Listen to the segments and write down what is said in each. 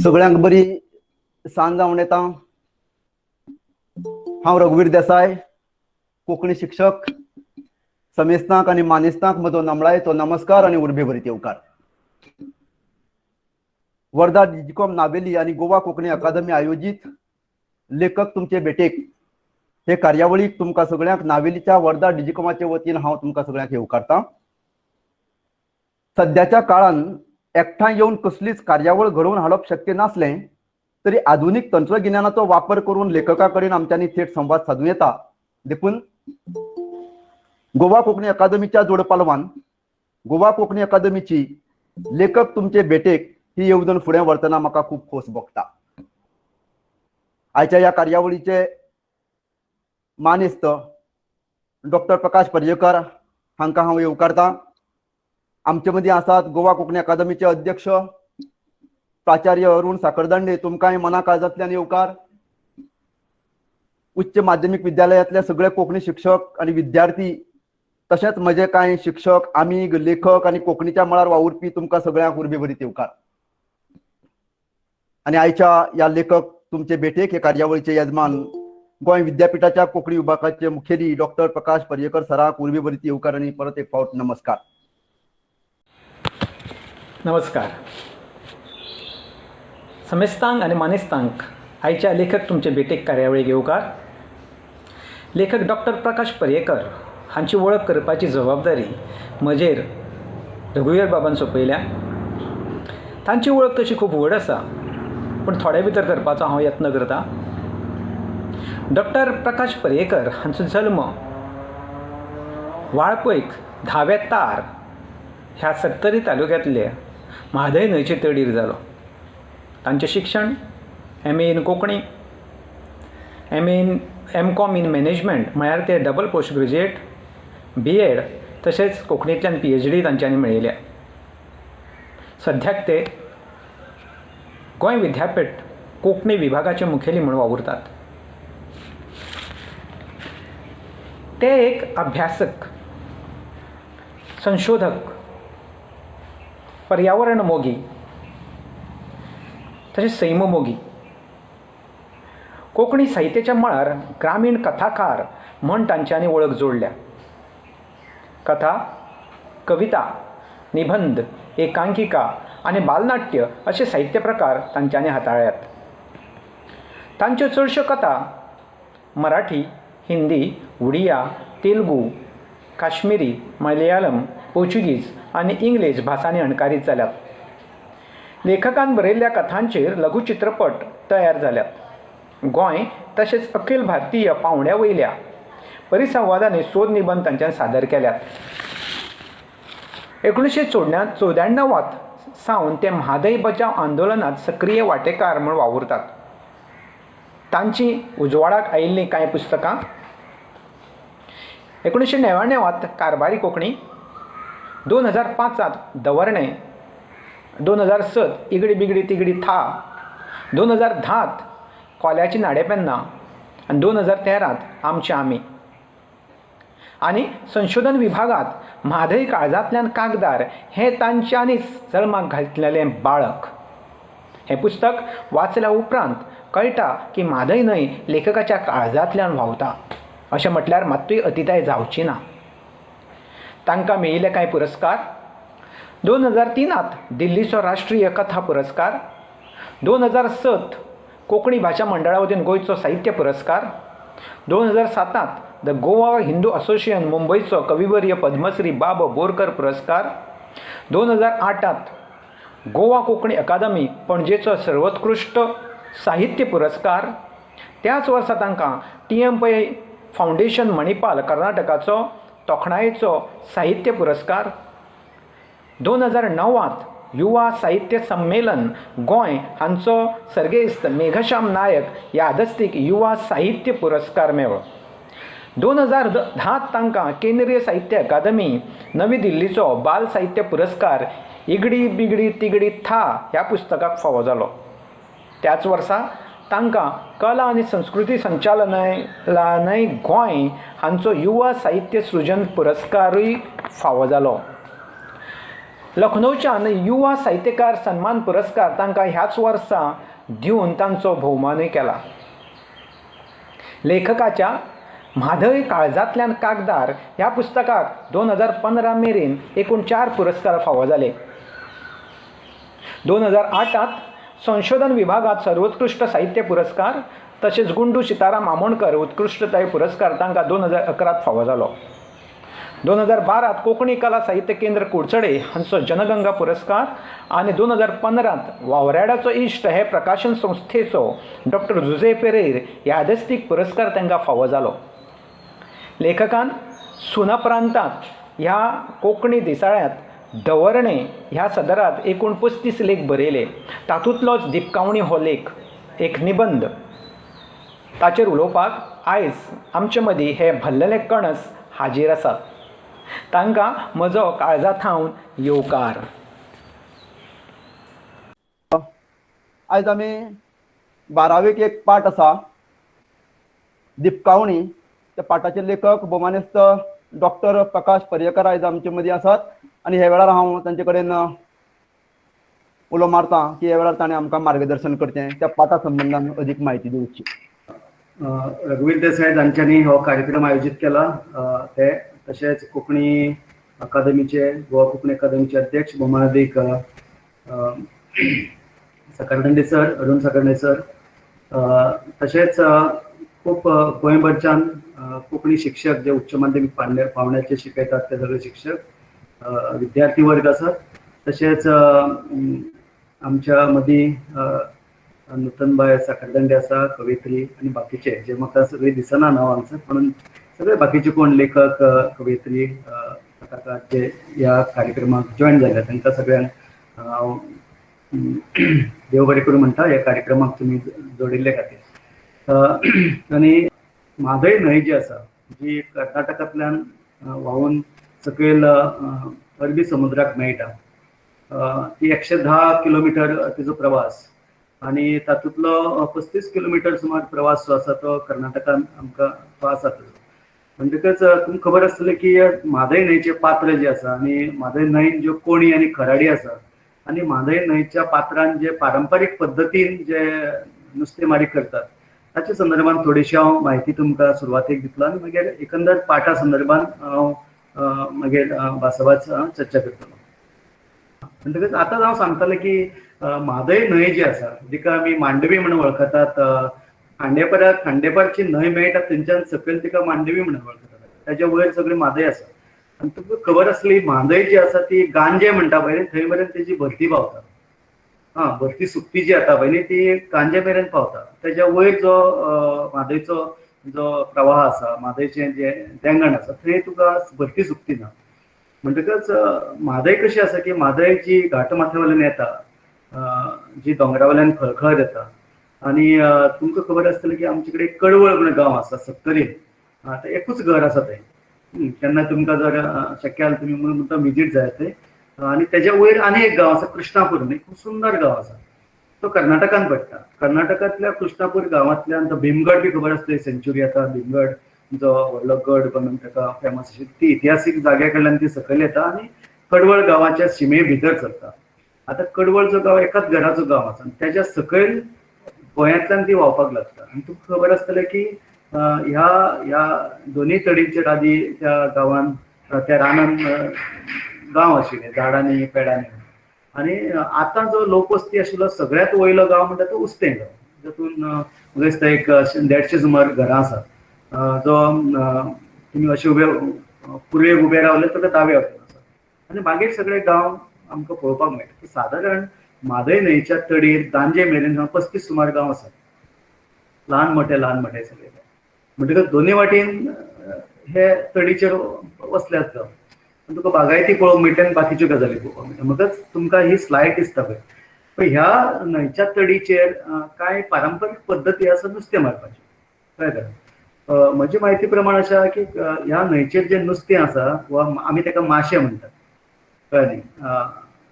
सगळ्यांक बरी सांज जावन येता। हांव रघुवीर देसाय, कोंकणी शिक्षक। समेस्तांक आनी मानेस्तांक म्हजो नमळायेचो नमस्कार आनी उर्बे भरीत येवकार। वर्धा डिजिकॉम नावेली आनी गोवा कोंकणी अकादमी आयोजित लेखक तुमचे भेटेक हे कार्यावळीक तुमकां सगळ्यांक नावेलीच्या वर्धा डिजिकॉमाचे वतीन हांव तुमकां सगळ्यांक येवकारतां। सद्याच्या काळान एकठांय येवन कसलीच कार्यावळ घडोवन हाडप शक्य नासलें तरी आधुनिक तंत्रगिन्यानाचो वापर करून लेखका कडेन आमच्यांनी थेट संवाद साधूं येता। देखून गोवा कोंकणी अकादमीच्या जोडपालवान गोवा कोंकणी अकादमीची लेखक तुमचे भेटेक ही येवजण फुडें व्हरतना म्हाका खूब खोस भोगता। आयच्या ह्या कार्यावळीचे मानेस्त डॉक्टर प्रकाश पर्येकर हांकां हांव येवकारतां। आमचे मदीं आसात गोवा कोंकणी अकादमीचे अध्यक्ष प्राचार्य अरुण साखरदांडे, तुमकांय मना काळजांतल्यान येवकार। उच्च माध्यमीक विद्यालयातले सगळे कोंकणी शिक्षक आनी विद्यार्थी तशेंच म्हजे कांय शिक्षक आमीग लेखक आनी कोंकणीच्या मळार वावुरपी तुमकां सगळ्यांक उर्बे भरीत येवकार। आनी आयच्या ह्या लेखक तुमचे भेटेक हे कार्यावळीचे येजमान गोंय विद्यापीठाच्या कोंकणी विभागाचे मुखेली डॉक्टर प्रकाश पर्येकर सराक उर्बे भरीत येवकार आनी परत एक फावट नमस्कार। नमस्कार। समेस्तांक आनी मानेस्तांक आयच्या लेखक तुमचे भेटेक कार्यावळीक येवकार। लेखक डॉक्टर प्रकाश पर्येकर हांची वळख करपाची जबाबदारी म्हजेर रघुवीर बाबान सोपयल्या। तांची वळख तशी खूब व्हड आसा, पूण थोडे भितर करपाचो हांव यत्न करतां। डॉक्टर प्रकाश पर्येकर हांचो जल्म वाळपैक धावे तार ह्या सत्तरी तालुक्यांतल्या म्हादय न्हंयचे तडीर जालो। तांचें शिक्षण MA in Konkani, M.Com in management म्हळ्यार ते डबल पोस्ट ग्रॅज्युएट, B.Ed तशेंच कोंकणींतल्यान PhD तांच्यांनी मेळयल्या। सद्याक ते गोंय विद्यापीठ कोंकणी विभागाचे मुखेली म्हूण वावुरतात। ते एक अभ्यासक, संशोधक, पर्यावरण मोगी तशेंच सैममोगी। कोंकणी साहित्याच्या मळार ग्रामीण कथाकार म्हण तांच्यांनी वळख जोडल्या। कथा, कविता, निबंध, एकांकिका आनी बालनाट्य अशे साहित्य प्रकार तांच्यांनी हाताळ्यात। तांच्यो चडश्यो कथा मराठी, हिंदी, उडिया, तेलुगू, काश्मीरी, मलयाळम, पोर्चुगीज आनी इंग्लीश भासांनी अणकारीत जाल्यात। लेखकान बरयल्ल्या कथांचेर लघुचित्रपट तयार जाल्यात। गोंय तशेंच अखिल भारतीय पावंड्या वयल्या परिसंवादांनी सोद निबंध तांच्यान सादर केल्यात। 1994 सावन ते म्हादय बचाव आंदोलनात सक्रिय वांटेकार म्हूण वावुरतात। तांची उजवाडाक आयिल्लीं कांय पुस्तकां 1999 कारबारी कोंकणी, 2005 दवर्णे, 2007 इगडी बिगडी तिगडी था, 2010 कोल्याची नाडेपेन्ना आनी 2013 आमचे आमी। आनी संशोधन विभागात म्हादय काळजांतल्यान कागदार हे तांच्यांनीच जल्माक घातलेलें बाळक। हें पुस्तक वाचल्या उपरांत कळटा की म्हादय न्हंय लेखकाच्या काळजांतल्यान व्हांवता अशें म्हटल्यार मात्तूय अतिताय जावची ना। तांकां मेळिल्ले कांय पुरस्कार 2003 दिल्लीचो राष्ट्रीय कथा पुरस्कार, 2007 कोंकणी भाशा मंडळा वतीन गोंयचो साहित्य पुरस्कार, 2007 द गोवा हिंदू असोसिएशन मुंबयचो कविवर्य पद्मश्री बाब बोरकर पुरस्कार, 2008 गोवा कोंकणी अकादमी पणजेचो सर्वोत्कृश्ट साहित्य पुरस्कार। त्याच वर्सा तांकां TMPI फाउंडेशन मणिपाल कर्नाटकाचो तोखणायेचो साहित्य पुरस्कार, 2009 युवा साहित्य संमेलन गोंय हांचो सर्गेस्त मेघश्याम नायक यादस्तीक युवा साहित्य पुरस्कार मेळ्ळो। 2010 तांकां केंद्रीय साहित्य अकादमी नवी दिल्लीचो बाल साहित्य पुरस्कार इगडी बिगडी तिगडी था ह्या पुस्तकाक फावो जालो। त्याच वर्सा तांकां कला आनी संस्कृती संचालनालय गोंय हांचो युवा साहित्य सृजन पुरस्कारूय फावो जालो। लखनौच्यान युवा साहित्यकार सन्मान पुरस्कार तांकां ह्याच वर्सा दिवन तांचो भोवमानूय केला. लेखकाच्या म्हादय काळजांतल्यान कागदार ह्या पुस्तकाक 2015 मेरेन एकूण 4 पुरस्कार फावो जाले. 2008 संशोधन विभागात सर्वोत्कृष्ट साहित्य पुरस्कार तसेच गुंडू सीताराम आमोणकर उत्कृष्टताय पुरस्कार तांकां 2011 फावो जालो. 2012 कोंकणी कला साहित्य केंद्र कुडचडे हांचो जनगंगा पुरस्कार आनी 2015 वावऱ्याडाचो इश्ट हे प्रकाशन संस्थेचो डॉक्टर जुजे पेरेर यादस्तीक पुरस्कार तांकां फावो जालो. लेखकान सुना प्रांतांत ह्या कोंकणी दिसाळ्यांत दवरणे ह्या सदरात एकूण 35 लेख बरयले. तातूंतलोच दिपकावणी हो लेख एक निबंध. ताचेर उलोवपाक आयज आमचे मदीं हे भल्लेले कणस हाजीर आसात. तांकां म्हजो काळजांथावन येवकार. आयज आमी 12वेक एक पाठ आसा दिपकावणी. त्या पाठाचे लेखक भोवमानेस्त डॉक्टर प्रकाश पर्येकर आयज आमचे मदीं आसात आनी ह्या वेळार हांव तांचे कडेन उलो मारतां की ह्या वेळार ताणें आमकां मार्गदर्शन करचें, त्या पाठा संबंदान अदीक म्हायती दिवची. रघुवीर देसाय हांच्यांनी हो कार्यक्रम आयोजीत केला. ते तशेंच कोंकणी अकादमीचे गोवा कोंकणी अकादमीचे अध्यक्ष भौमानाधिक सकरदंडे सर, अरुण सकरदंडे सर, तशेंच खूप गोंयभरच्यान कोंकणी शिक्षक जे उच्च माध्यमीक पावंड्याचे शिकयतात ते सगळे शिक्षक, विद्यार्थी वर्ग आसात. तशेंच आमच्या मदीं नूतनबाई सकरदंडे आसा, कवयित्री आनी बाकीचे जे म्हाका सगळीं दिसना नांव हांगसर, म्हणून सगळे बाकीचे कोण लेखक, कवयित्री, कथाकार जे ह्या कार्यक्रमाक जॉयन जाले तांकां सगळ्यांक हांव देव बरें करूं म्हणटा ह्या कार्यक्रमाक तुमी जोडिल्ले खातीर. आनी म्हादय न्हंय जी आसा जी कर्नाटकांतल्यान व्हांवून सकयल अरबी समुद्राक मेळटा, ती 110 किलोमिटर तिचो प्रवास आनी तातूंतलो 35 किलोमिटर सुमार प्रवास जो आसा तो कर्नाटकान आमकां तो आसा. म्हणटकच तुमकां खबर आसतलें की म्हादय न्हंयचे पात्र जे आसा आनी म्हादय न्हंयन ज्यो कोणी आनी खराडी आसा आनी म्हादय न्हंयच्या पात्रान जे पारंपारीक पद्दतीन जे नुस्तेमारी करतात ताच्या संदर्भात थोडीशी हांव म्हायती तुमकां सुरवातेक दितलो आनी मागीर एकंदर पाठा संदर्भात हांव मागीर भासाभास चर्चा करतलो. म्हणटकच आतां हांव सांगतलें की म्हादय न्हंय जी आसा जिका आमी मांडवी म्हणून वळखतात, खांडेपारची न्हंय मेळटा थंयच्यान सकयल तिका मांडवी म्हणून वळखतात, ताच्या वयर सगळी म्हादय आसा. आनी तुमकां खबर आसली म्हादय जी आसा ती गांजे म्हणटा पळय थंय मेरेन तेजी भरती पावता. भरती सुकती जी जाता पळय न्ही ती गांजे मेरेन पावता. तेच्या वयर जो म्हादयचो जो प्रवाह आसा, म्हादयचें जे देंगण आसा थंय तुका भरती सुकती ना. म्हणटकच म्हादय कशी आसा की म्हादय जी घाट माथ्यावयल्यान येता, जी दोंगरावयल्यान खळखळत येता आनी तुमकां खबर आसतलें की आमचे कडेन कडवळ म्हणून गांव आसा सक्तरीन, ते एकूच घर आसा थंय. केन्ना तुमकां जर शक्य जाल्यार तुमी मुद्दाम विजीट जाय थंय. आनी तेच्या वयर आनी एक गांव आसा कृष्णापूर म्हणून, खूब सुंदर गांव आसा, तो कर्नाटकान पडटा. कर्नाटकांतल्या कृष्णापूर गांवांतल्यान तो भीमगड बी खबर आसतली, सेंच्युरी आसा भीमगड जो व्हडलो गड म्हणून ताका फेमस अशी ती इतिहासीक जाग्या कडल्यान ती सकयल येता आनी कडवळ गांवाच्या शिमे भितर सरता. आतां कडवळ जो गांव एकाच घराचो गांव आसा, तेच्या सकयल गोंयांतल्यान ती व्हांवपाक लागता. आनी तुमकां खबर आसतलें की ह्या दोनूय तडींचेर आदी त्या गांवान त्या रानान गांव आशिल्ले झाडांनी पेडांनी. आनी आतां जो लोकवस्ती आशिल्लो सगळ्यांत वयलो गांव म्हणटा तो उस्तें गांव, जातून म्हाका दिसता एक 150 सुमार घरां आसात. जो तुमी अशे पुर्वेक उबे रावले तर दाव्या वटेन आसा. आनी मागीर सगळे गांव आमकां पळोवपाक मेळटा. सादारण म्हादय न्हंयच्या तडीर दांजे मेरेन 35 सुमार गांव आसात, ल्हान मोठे सगळे. म्हणटकच दोनूय वाटेन हे तडीचेर वसल्यात गांव. तुका बागायती पळोवंक मेळटा आनी बाकीच्यो गजाली पळोवपाक मेळटा. म्हाकाच तुमकां ही स्लायड दिसता पळय ह्या न्हंयच्या तडीचेर कांय पारंपारीक पद्दती आसा नुस्तें मारपाच्यो. कळ्ळें? म्हजी म्हायती प्रमाण अशें आसा की ह्या न्हंयचेर जें नुस्तें आसा वा आमी ताका माशे म्हणटात, कळ्ळें न्ही?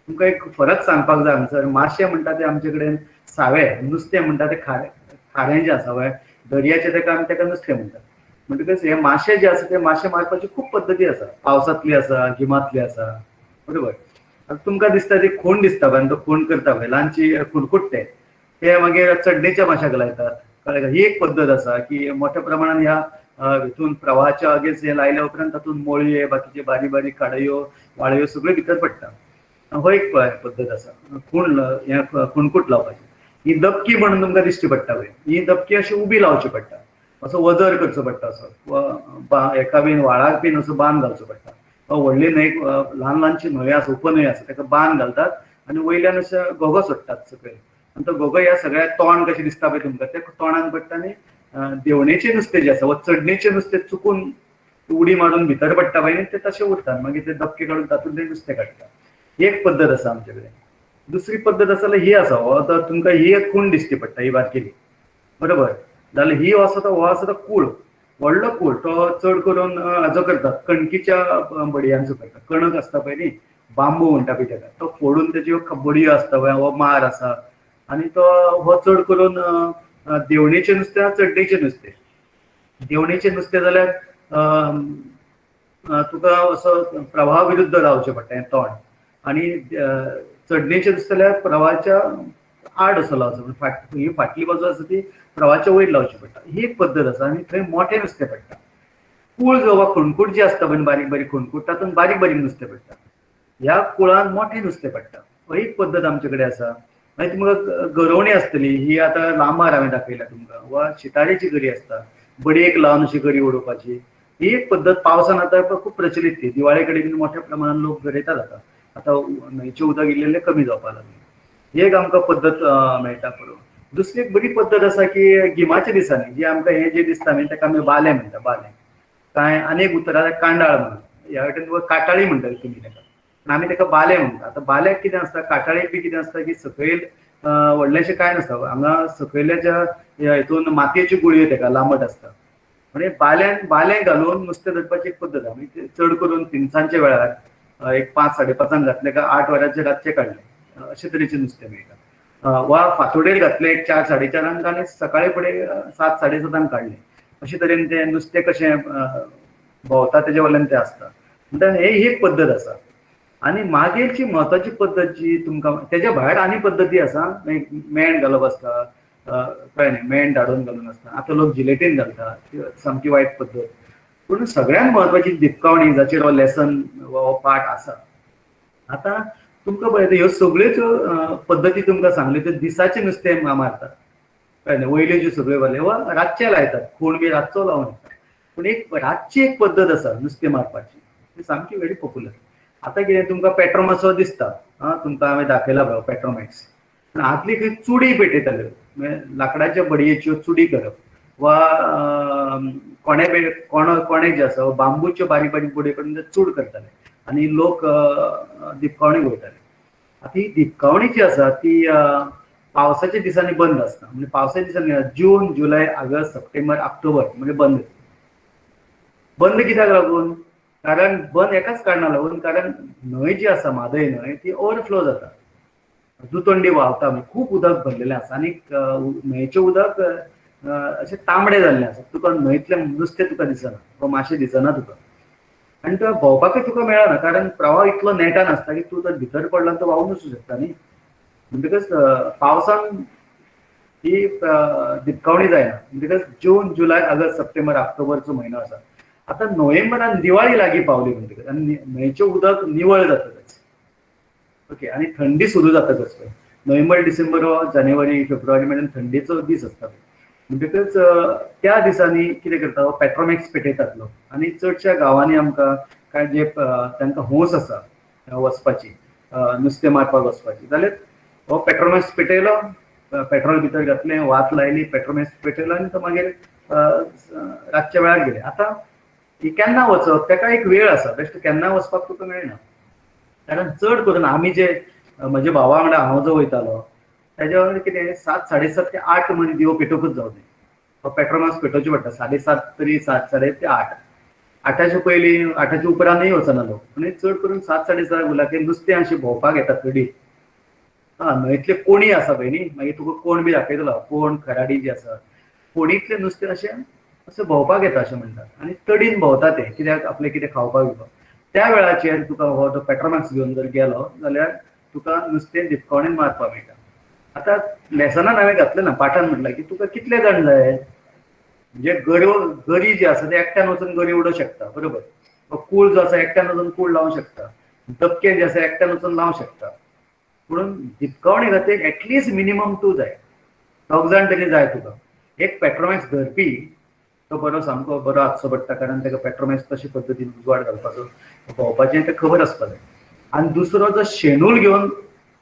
तुमकां एक फरक सांगपाक जाय हांगसर. माशे म्हणटा ते आमचे कडेन सावे, नुस्तें म्हणटा ते खारें जें आसा पळय दर्याचें आमी ताका नुस्तें म्हणटात. म्हणटकच हे माशे जे आसा ते माशे मारपाच्यो खूब पद्दती आसा. पावसांतली आसा, गिमांतली आसा, बरोबर. तुमकां दिसता ती खूण दिसता पळय, तो खूण करता पळय ल्हानशी खुणकुट्टे ते मागीर चडणीच्या माश्याक लायतात, कळ्ळें का? ही एक पद्दत आसा की मोठ्या प्रमाणात ह्या हितून प्रवाहाच्या अगेन्स्ट हे लायल्या उपरांत तातूंत मोळये बाकीचे बारीक बारीक काडयो वाळयो सगळ्यो भितर पडटा. हो एक पद्दत आसा खूण हे खुणकूट लावपाची. ही दबकी म्हणून तुमकां दिश्टी पडटा पळय, ही दबकी अशी उबी लावची पडटा, असो वजर करचो पडटा, असो एका बीन व्हाळाक बीन असो बांद घालचो पडटा. व्हडली न्हंयक ल्हान ल्हानशी न्हंय आसा, उपन्हंय आसा, ताका बांद घालतात आनी वयल्यान अशे घोगो सोडटात सकयल, आनी तो घोगो ह्या सगळ्या तोंड कशें दिसता पळय तुमकां त्या तोंडान पडटा आनी देवणेचें नुस्तें जें आसा वा चडणीचें नुस्तें चुकून उडी मारून भितर पडटा पळय न्ही, तें तशें उरता. मागीर ते दबके काडून तातूंत तें नुस्तें काडटा. ही एक पद्दत आसा आमचे कडेन. दुसरी पद्दत आसा जाल्यार ही आसा, हो आतां तुमकां ही एक खूण दिश्टी पडटा, ही बारकेली, बरोबर. जाल्यार ही हो आसा तो कूळ, व्हडलो कूळ. तो चड करून हाजो करतात, कणकीच्या बडयांचो करतात. कणक आसता पळय न्ही, बांबू म्हणटा पळय ताका, तो फोडून तेज्यो बडयो आसता पळय, हो मार आसा. आनी तो हो चड करून देवणेचें नुस्तें, चडणीचें नुस्तें. देवणेचें नुस्तें जाल्यार तुका असो प्रवाहा विरुद्ध रावचें पडटा हें तोंड, आनी चडणीचें नुस्तें जाल्यार प्रवाहाच्या आड असो लावचो, ही फाटली बाजू आसा ती प्रवाहाच्या वयर लावची पडटा. ही एक पद्दत आसा आनी थंय मोठें नुस्तें पडटा. कूळ जो वा खुणकूट जी आसता पळय बारीक बारीक खुणकूट, तातूंत बारीक बारीक नुस्तें पडटा. ह्या कुळान मोठें नुस्तें पडटा. हो एक पद्दत आमचे कडेन आसा. मागीर तुमकां गरोवणी आसतली, ही आतां लांबार हांवें दाखयल्या तुमकां, वा शिताळेची गरी आसता, बडयेक लावन अशी गरी उडोवपाची. ही एक पद्दत पावसान आतां खूब प्रचलीत. ती दिवाळे कडेन मोठ्या प्रमाणात लोक गरयतात. आतां न्हंयचें उदक इल्लें कमी जावपाक लागलें. ही एक आमकां पद्दत मेळटा पळोवंक. दुसरी एक बरी पद्दत आसा की गिमाच्या दिसांनी जी आमकां हें जें दिसता न्ही ताका आमी बाले म्हणटा, बाले. कांय आनीक उतरां कांडाळ म्हणून, ह्या वाटेन तुका काटाळी म्हणटात तुमी ताका, पूण आमी ताका बाले म्हणटा. आतां बाल्याक कितें आसता, काटाळेक बी कितें आसता की सकयल व्हडलेशें कांय नासता, हांगा सकयल्याच्या हितून मातयेच्यो गुळयो ताका लांबट आसता. म्हणजे बाले घालून नुस्तें धरपाची एक पद्दत आमी चड करून तिनसांजच्या वेळार एक 5-5:30 घातले काय 8 वरांचेर रातचे काडले, अशे तरेचें नुस्तें मेळटा. वा फांतोडेर घातले एक 4-4:30 आनी सकाळी फुडें 7-7:30 काडले. अशे तरेन तें नुस्तें कशें भोंवता तेजे वयल्यान तें आसता. म्हणटा ही एक पद्दत आसा. आनी मागीरची म्हत्वाची पद्दत जी तुमकां, तेज्या भायर आनी पद्दती आसा. मेण घालप आसता, कळ्ळें न्ही, मेण धाडून घालून आसता. आतां लोक जिलेटीन घालता, सामकी वायट पद्दत. पूण सगळ्यांत म्हत्वाची दिपकावणी, जाचेर हो लेसन हो पाठ आसा. आतां तुमकां पळय ह्यो सगळ्योच पद्दती तुमकां सांगल्यो त्यो दिसाचें नुस्तें मारतात, कळ्ळें न्ही. वयल्यो ज्यो सगळ्यो घाले वा रातचे लायतात, खूण बी रातचो लावन येतात. पूण एक रातची एक पद्दत आसा नुस्तें मारपाची, ती सामकी व्हेरी पॉप्युलर. आतां कितें तुमकां पेट्रोमासो दिसता, तुमकां हांवें दाखयला पळय पेट्रोमॅक्स. पूण आदली खंय चुडी पेटयताल्यो, म्हणजे लाकडाच्या बडयेच्यो चुडी करप, वा कोणे जे आसा बांबूच्यो बारीक बारीक बडयो करून चूड करताले आनी लोक दिपकावणेक वयताले. आतां ही दिपकावणी जी आसा ती पावसाच्या दिसांनी बंद आसता. म्हणजे पावसाच्या दिसांनी जून, जुलय, ऑगस्ट, सप्टेंबर, ऑक्टोबर म्हणजे बंद कित्याक लागून? कारण बंद एकाच कारणाक लागून, कारण न्हंय जी आसा म्हादय न्हंय ती ओवरफ्लो जाता, दुतंडी व्हांवता, खूब उदक भरलेलें आसा. आनी न्हंयचें उदक अशें तांबडें जाल्लें आसा. तुका न्हंयतलें नुस्तें तुका दिसना वा माशें दिसना तुका, आनी तो भोंवपाकूय तुका मेळना, कारण प्रवाह इतलो नेटान आसता की तूं जर भितर पडला तो व्हांवून वचूं शकता न्ही. म्हणटकच पावसान ही दिपकावणी जायना. म्हणटकच जून, जुलय, ऑगस्ट, सप्टेंबर, ऑक्टोबरचो म्हयनो आसा. आतां नोव्हेंबरान दिवाळी लागीं पावली म्हणटकच आनी न्हंयचें उदक निवळ जातकच, ओके, आनी थंडी सुरू जातकच पळय नोव्हेंबर, डिसेंबर, जानेवारी, फेब्रुवारी म्हणून थंडेचो दीस आसता. म्हणटकच त्या दिसांनी कितें करता, पेट्रोमॅक्स पेटयतात लोक. आनी चडशा गांवांनी आमकां कांय जे तांकां हौस आसा वचपाची, नुस्तें मारपाक वचपाची, जाल्यार हो पेट्रोमॅक्स पेटयलो, पेट्रोल भितर घातलें, वात लायली, पेट्रोमॅक्स पेटयलो आनी तो मागीर रातच्या वेळार गेले. आतां केन्ना वचप ताका एक वेळ आसा, बेश्ट केन्ना वचपाक तुका मेळना. कारण चड करून आमी जे म्हज्या भावा वांगडा हांव जो वयतालो तेज्या वांगडा कितें 7-7:30 ते 8 म्हण दिवो पेटोवपूच जावं न्ही. पेट्रोमास पेटोवचे पडटा 7:30 तरी 7-7:30 ते 8. 8च्या पयलीं 8च्या उपरांतूय वचना लोक, पूण चड करून 7-7:30 उलाके नुस्तें अशें भोंवपाक येता थडीत. न्हंयतले कोणी आसा पळय न्ही, मागीर तुका कोण बी दाखयतलो, कोण खराडी जी आसा, कोणींतलें नुस्तें अशें भोंवपाक येता अशें म्हणटात. आनी तडीन भोंवता ते, कित्याक आपलें कितें खावपाक बिवपाक. त्या वेळाचेर तुका हो जो पेट्रोमॅक्स घेवन जर गेलो जाल्यार तुका नुस्तें दिपकोणेन मारपाक मेळटा. आतां लेसनान हांवें घातलें ना, पाठान म्हटलें की तुका कितले जाण जाय, म्हणजे गरी जी आसा ते एकट्यान वचून गरी उडोवंक शकता, बरोबर. कूळ जो आसा एकट्यान वचून कूळ लावंक शकता, दबके जे आसा एकट्यान वचून लावंक शकता. म्हणून दिपकावणे खातीर एटलिस्ट मिनिमम तूं जाय, 2 जाण तरी जाय तुका. एक पेट्रोमॅक्स धरपी तो बरो सामको बरो आसचो पडटा, कारण ताका पेट्रोमॅक्स कशे पद्दतीन उजवाड घालपाचो भोंवपाचें तें खबर आसपा जाय. आनी दुसरो जो शेणूल घेवन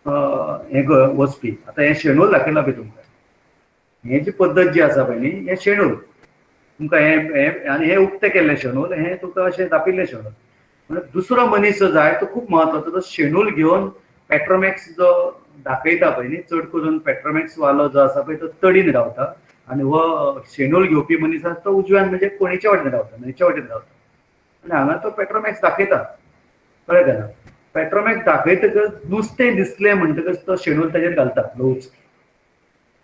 हें वचपी, आतां हें शेणूल दाखयलां पळय तुमकां, हे जी पद्दत जी आसा पळय न्ही, हें शेणूल तुमकां हें आनी हें उक्तें केल्लें शेणूल, हें तुका अशें दापिल्लें शेणूल. म्हणजे दुसरो मनीस जो जाय तो खूब महत्वाचो, तो शेणूल घेवन पेट्रोमॅक्स जो दाखयता पळय न्ही, चड करून पेट्रोमॅक्स वालो जो आसा पळय तो तडीन रावता आनी हो शेणूल घेवपी मनीस आसा तो उजव्यान, म्हणजे कोणीच्या वाटेन रावता, न्हंयच्या वाटेन रावता. आनी हांगा तो पेट्रोमॅक्स दाखयता, कळ्ळें काय ना. पेट्रोमॅक्स दाखयतकच नुस्तें दिसलें म्हणटकच तो शेणूल ताचेर घालता ल्हवूच.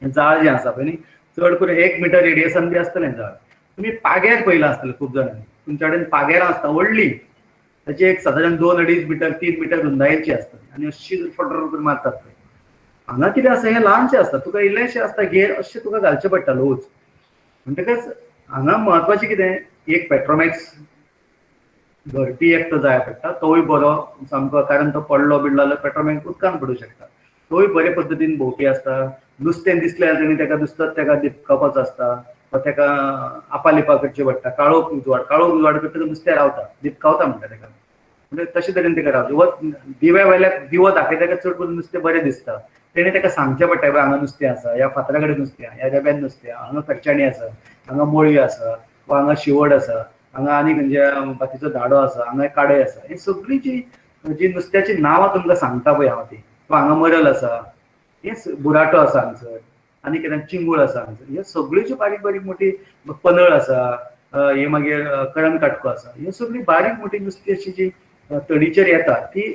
जाळ जें आसा पळय न्ही, चड करून 1 मिटर रेडियसान बी आसतलें जाळ. तुमी पाग्यार पयलां आसतलें खूब जाणांनी, तुमच्या कडेन पाग्यारां आसता व्हडली, ताची एक सादारण 2-2.5 मिटर 3 मिटर रुंदायेची आसता आनी अशी फटर करून मारतात पळय. हांगा कितें आसा, हें ल्हानशें आसता, तुका इल्लेशें आसता घेर, अशें तुका घालचें पडटा ल्हवूच. म्हणटकच हांगा महत्वाचें कितें, एक पेट्रोमॅक्स धरपी एकटो जाय पडटा, तोय बरो सामको, कारण तो पडलो बिडलो जाल्यार पेट्रोमॅक्स उदकान पडूंक शकता. तोय बरे पद्दतीन भोंवपी आसता. नुस्तें दिसलें जाल्यार तेणी ताका नुस्तें ताका दिपकावपाचो आसता, वा ताका आपालिपा करची पडटा. काळोख उजवाड करतकच नुस्तें रावता, दिपकावता म्हणटा ताका. म्हणजे तशे तरेन ताका रावचें. व दिव्या वयल्यार दिवो दाखयता चड करून नुस्तें बरें दिसता, तेणी ताका सांगचें पडटा बाय हांगा नुस्तें आसा, ह्या फातरा कडेन नुस्तें आसा, ह्या रेब्यान नुस्तें आसा, हांगा खर्चाणी आसा, हांगा मोळयो आसा, वा हांगा शिवड आसा, हांगा आनी खंयचे बाकीचो धाडो आसा, हांगा काडे आसा. ही सगळीं जी नुस्त्याची नांवां तुमकां सांगता पळय हांव ती, वा हांगा मरल आसा, हे बुराटो आसा हांगसर, आनी कितें चिंगूळ आसा हांगसर, ह्यो सगळ्योच बारीक बारीक मोठी पनळ आसा, हे मागीर कळंग काटको आसा, ह्यो सगळीं बारीक मोठी नुस्तीं अशी जी तडीचेर येता ती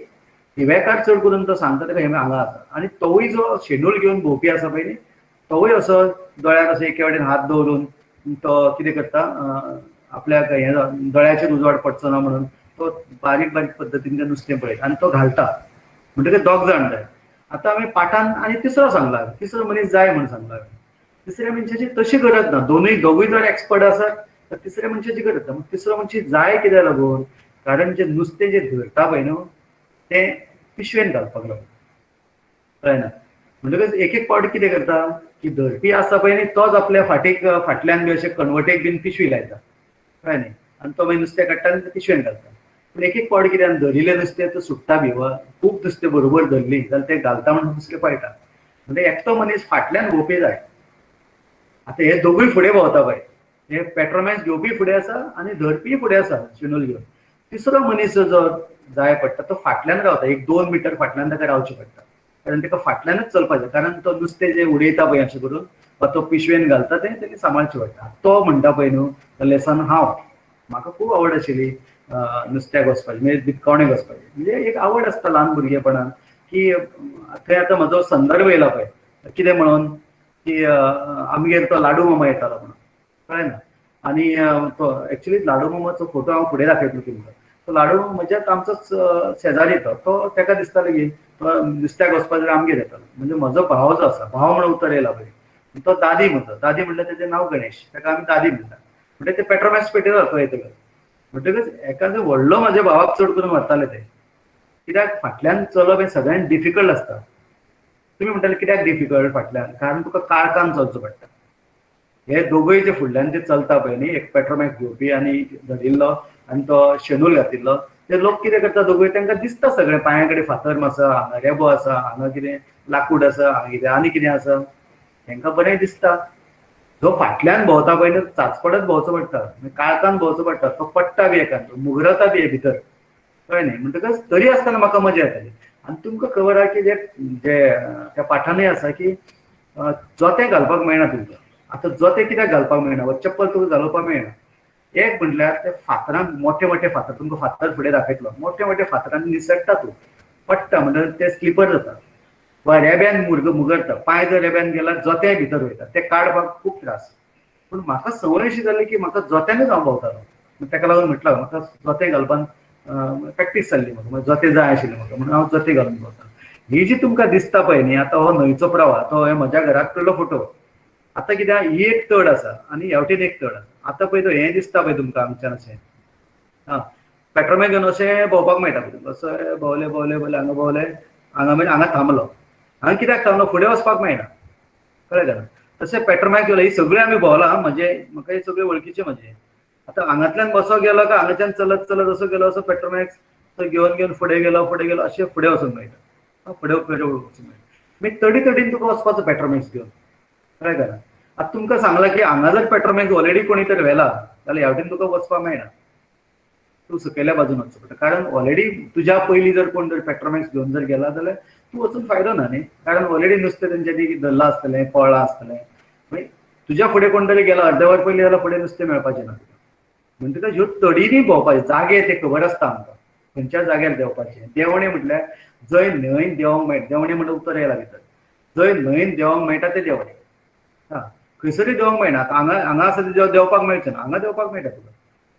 हिवेकार चड करून तो सांगता ताका हें हांगा आसा. आनी तोवूय जो शेणूल घेवन भोंवपी आसा पळय न्ही, तोवूय असो दोळ्यार असो एके वाटेन हात दवरून तो कितें करता, आपल्याक हें दोळ्याचेर उजवाड पडचो ना म्हणून तो बारीक बारीक पद्दतीन तें नुस्तें पळयता आनी तो घालता. म्हणटकीर 2 जाण जाय. आतां हांवें पाठान आनी तिसरो सांगला, तिसरो मनीस जाय म्हणून सांगला. तिसऱ्या मनशाची तशी गरज ना, दोगूय जर एक्सपर्ट आसात तर तिसऱ्या मनशाची गरज ना. तिसरो मनीस जाय कित्याक लागून, कारण जें नुस्तें जें धरता पळय न्हू तें पिशवेन घालपाक लागून, कळ्ळें ना. म्हणटकच एक एक पावटी कितें करता की धरपी आसा पळय न्ही तोच आपल्या फाटल्यान बी अशें कणवटेक बीन पिशवी लायता, कळ्ळें न्ही, आनी तो मागीर नुस्तें काडटा आनी पिशवेन घालता. पूण एक एक पावटी कितें धरिल्लें नुस्तें तो सुट्टा बी, वा खूब नुस्तें बरोबर धरलीं जाल्यार तें घालता म्हणून नुस्तें पळयटा. म्हणजे एकटो मनीस फाटल्यान भोंवपी जाय. आतां हे दोगूय फुडें भोंवता पळय, हे पेट्रोमॅक्स घेवपी फुडें आसा आनी धरपी फुडें आसा शेणूल घेवन. तिसरो मनीस जो जाय पडटा तो फाटल्यान रावता, 1-2 मिटर फाटल्यान ताका रावचें पडटा, कारण ताका फाटल्यानच चलपाचें, कारण तो नुस्तें जें उडयता पळय अशें करून वा तो पिशवेन घालता तें तेणी सांबाळचें पडटा. तो म्हणटा पळय न्हू लेसन, म्हाका खूब आवड आशिल्ली नुस्त्याक वचपाची, म्हणजे दिपकावणेक वचपाची. म्हणजे एक आवड आसता ल्हान भुरगेपणान की थंय आतां म्हजो संदर्भ येयला पळय, कितें म्हणून की आमगेर तो लाडू मामा येतालो म्हणून, कळ्ळें ना. आनी तो एक्चुली लाडू मामाचो फोटो हांव फुडें दाखयतलो तुमकां. तो लाडू मामा म्हणजेच आमचोच शेजारी तो ताका दिसतालें की तो नुस्त्याक वचपा जाल्यार आमगेर येतालो. म्हणजे म्हजो भाव जो आसा, भाव म्हणून उतर येयला पळय, तो दादी म्हणटा. दादी म्हणल्यार तेजें नांव गणेश, ताका आमी दादी म्हणटा. म्हणजे ते पेट्रोमॅक्स पेटयता पळयतकच. म्हणटकच एका जो व्हडलो म्हाज्या भावाक चड करून व्हरताले ते, कित्याक फाटल्यान चलप हें सगळ्यांत डिफिकल्ट आसता. तुमी म्हणटाले कित्याक डिफिकल्ट फाटल्यान, कारण तुका काळखान चलचो पडटा. हे दोगूय जे फुडल्यान जे चलता पळय न्ही, एक पेट्रोमॅक्स घेवपी आनी धरिल्लो आनी तो शेणूल घातिल्लो, ते लोक कितें करता दोगूय, तांकां दिसता सगळें पांया कडेन फातर आसा, हांगा रेबो आसा, हांगा कितें लाकूड आसा, हांगा कितें आनी कितें आसा, तांकां बरें दिसता. जो फाटल्यान भोंवता पळय तो चांचपडत भोंवचो पडटा, काळखान भोंवचो पडटा, तो पडटा बी एकान, मुगरता बी भितर, कळ्ळें न्ही. म्हणटकच तरी आसतना म्हाका मजा येताली. आनी तुमकां खबर आहा की जे त्या पाठांतूय आसा की जोतें घालपाक मेळना तुमकां. आतां जोतें कित्याक घालपाक मेळना, वा चप्पल तुका घालपाक मेळना. एक म्हटल्यार ते फातरान मोठे मोठे फातर, तुमकां फातर फुडें दाखयतलो, मोठे मोठे फातरान निसटता तूं, पडटा म्हणल्यार ते स्लिपर जाता, वा रेब्यान मुगरता. पांय जर रेब्यान गेल्यार जोतें भितर वयता, ते काडपाक खूब त्रास. पूण म्हाका संवय अशी जाली की म्हाका जोत्यानूच हांव भोंवतालो. ताका लागून म्हटलं म्हाका जोतें घालपाक प्रॅक्टीस चालली म्हाका जोते जाय आशिल्ले म्हाका म्हणून हांव जोते घालून भोंवता. ही जी तुमकां दिसता पळय न्ही आतां हो न्हंयचो प्रवाह तो हे म्हज्या घराकडलो फोटो. आतां कित्याक ही एक तड आसा आनी हेवटेन एक तड आसा. आतां पळय तो हें दिसता पळय तुमकां हांगच्यान अशें पेट्रोमाक घेवन अशें भोंवपाक मेळटा पळय. अशें भोंवले भोंवले भोंवले हांगा भोंवले हांगा मागीर हांगा थांबलो. हांगा कित्याक थांबलो फुडें वचपाक मेळना कळ्ळें जालें. तशें पेट्रोमाक गेलो ही सगळीं आमी भोंवला म्हणजे म्हाका हे सगळे वळखीचे म्हजे. आतां हांगांतल्यान बसो गेलो काय हांगाच्यान चलत चलत असो गेलो असो पेट्रोमॅक्स घेवन घेवन फुडें गेलो अशें फुडें वचूंक मेळटा. फुडें वचूंक मेळटा मागीर तडीन तुका वचपाचो पेट्रोमॅक्स घेवन कळ्ळें जालें. आतां तुमकां सांगलां की हांगा जर पेट्रोमॅक्स ऑलरेडी कोणी तर व्हेला जाल्यार ह्या वटेन तुका वचपाक मेळना. तूं सकयल्या बाजून वचचो पडटा कारण ऑलरेडी तुज्या पयलीं जर कोण जर पेट्रोमॅक्स घेवन जर गेला जाल्यार तूं वचून फायदो ना न्ही. कारण ऑलरेडी नुस्तें तेंच्यांनी धरलां आसतलें पळलां आसतलें. मागीर तुज्या फुडें कोण तरी गेलो अर्द वर पयलीं जाल्यार फुडें नुस्तें मेळपाचें ना तुका. म्हणटकच ह्यो तडींनी भोंवपाचे जागे ते खबर आसता आमकां खंयच्या जाग्यार देंवपाचें. देंवणे म्हटल्यार जंय न्हंयन देंवोंक मेळटा देंवणे म्हणटा उतर येयला भितर. जंय न्हंयन देंवोंक मेळटा ते देंवणे. खंयसरूय देंवोंक मेळना. हांगा आसा ते देंवपाक मेळचें ना. हांगा देंवपाक मेळटा तुका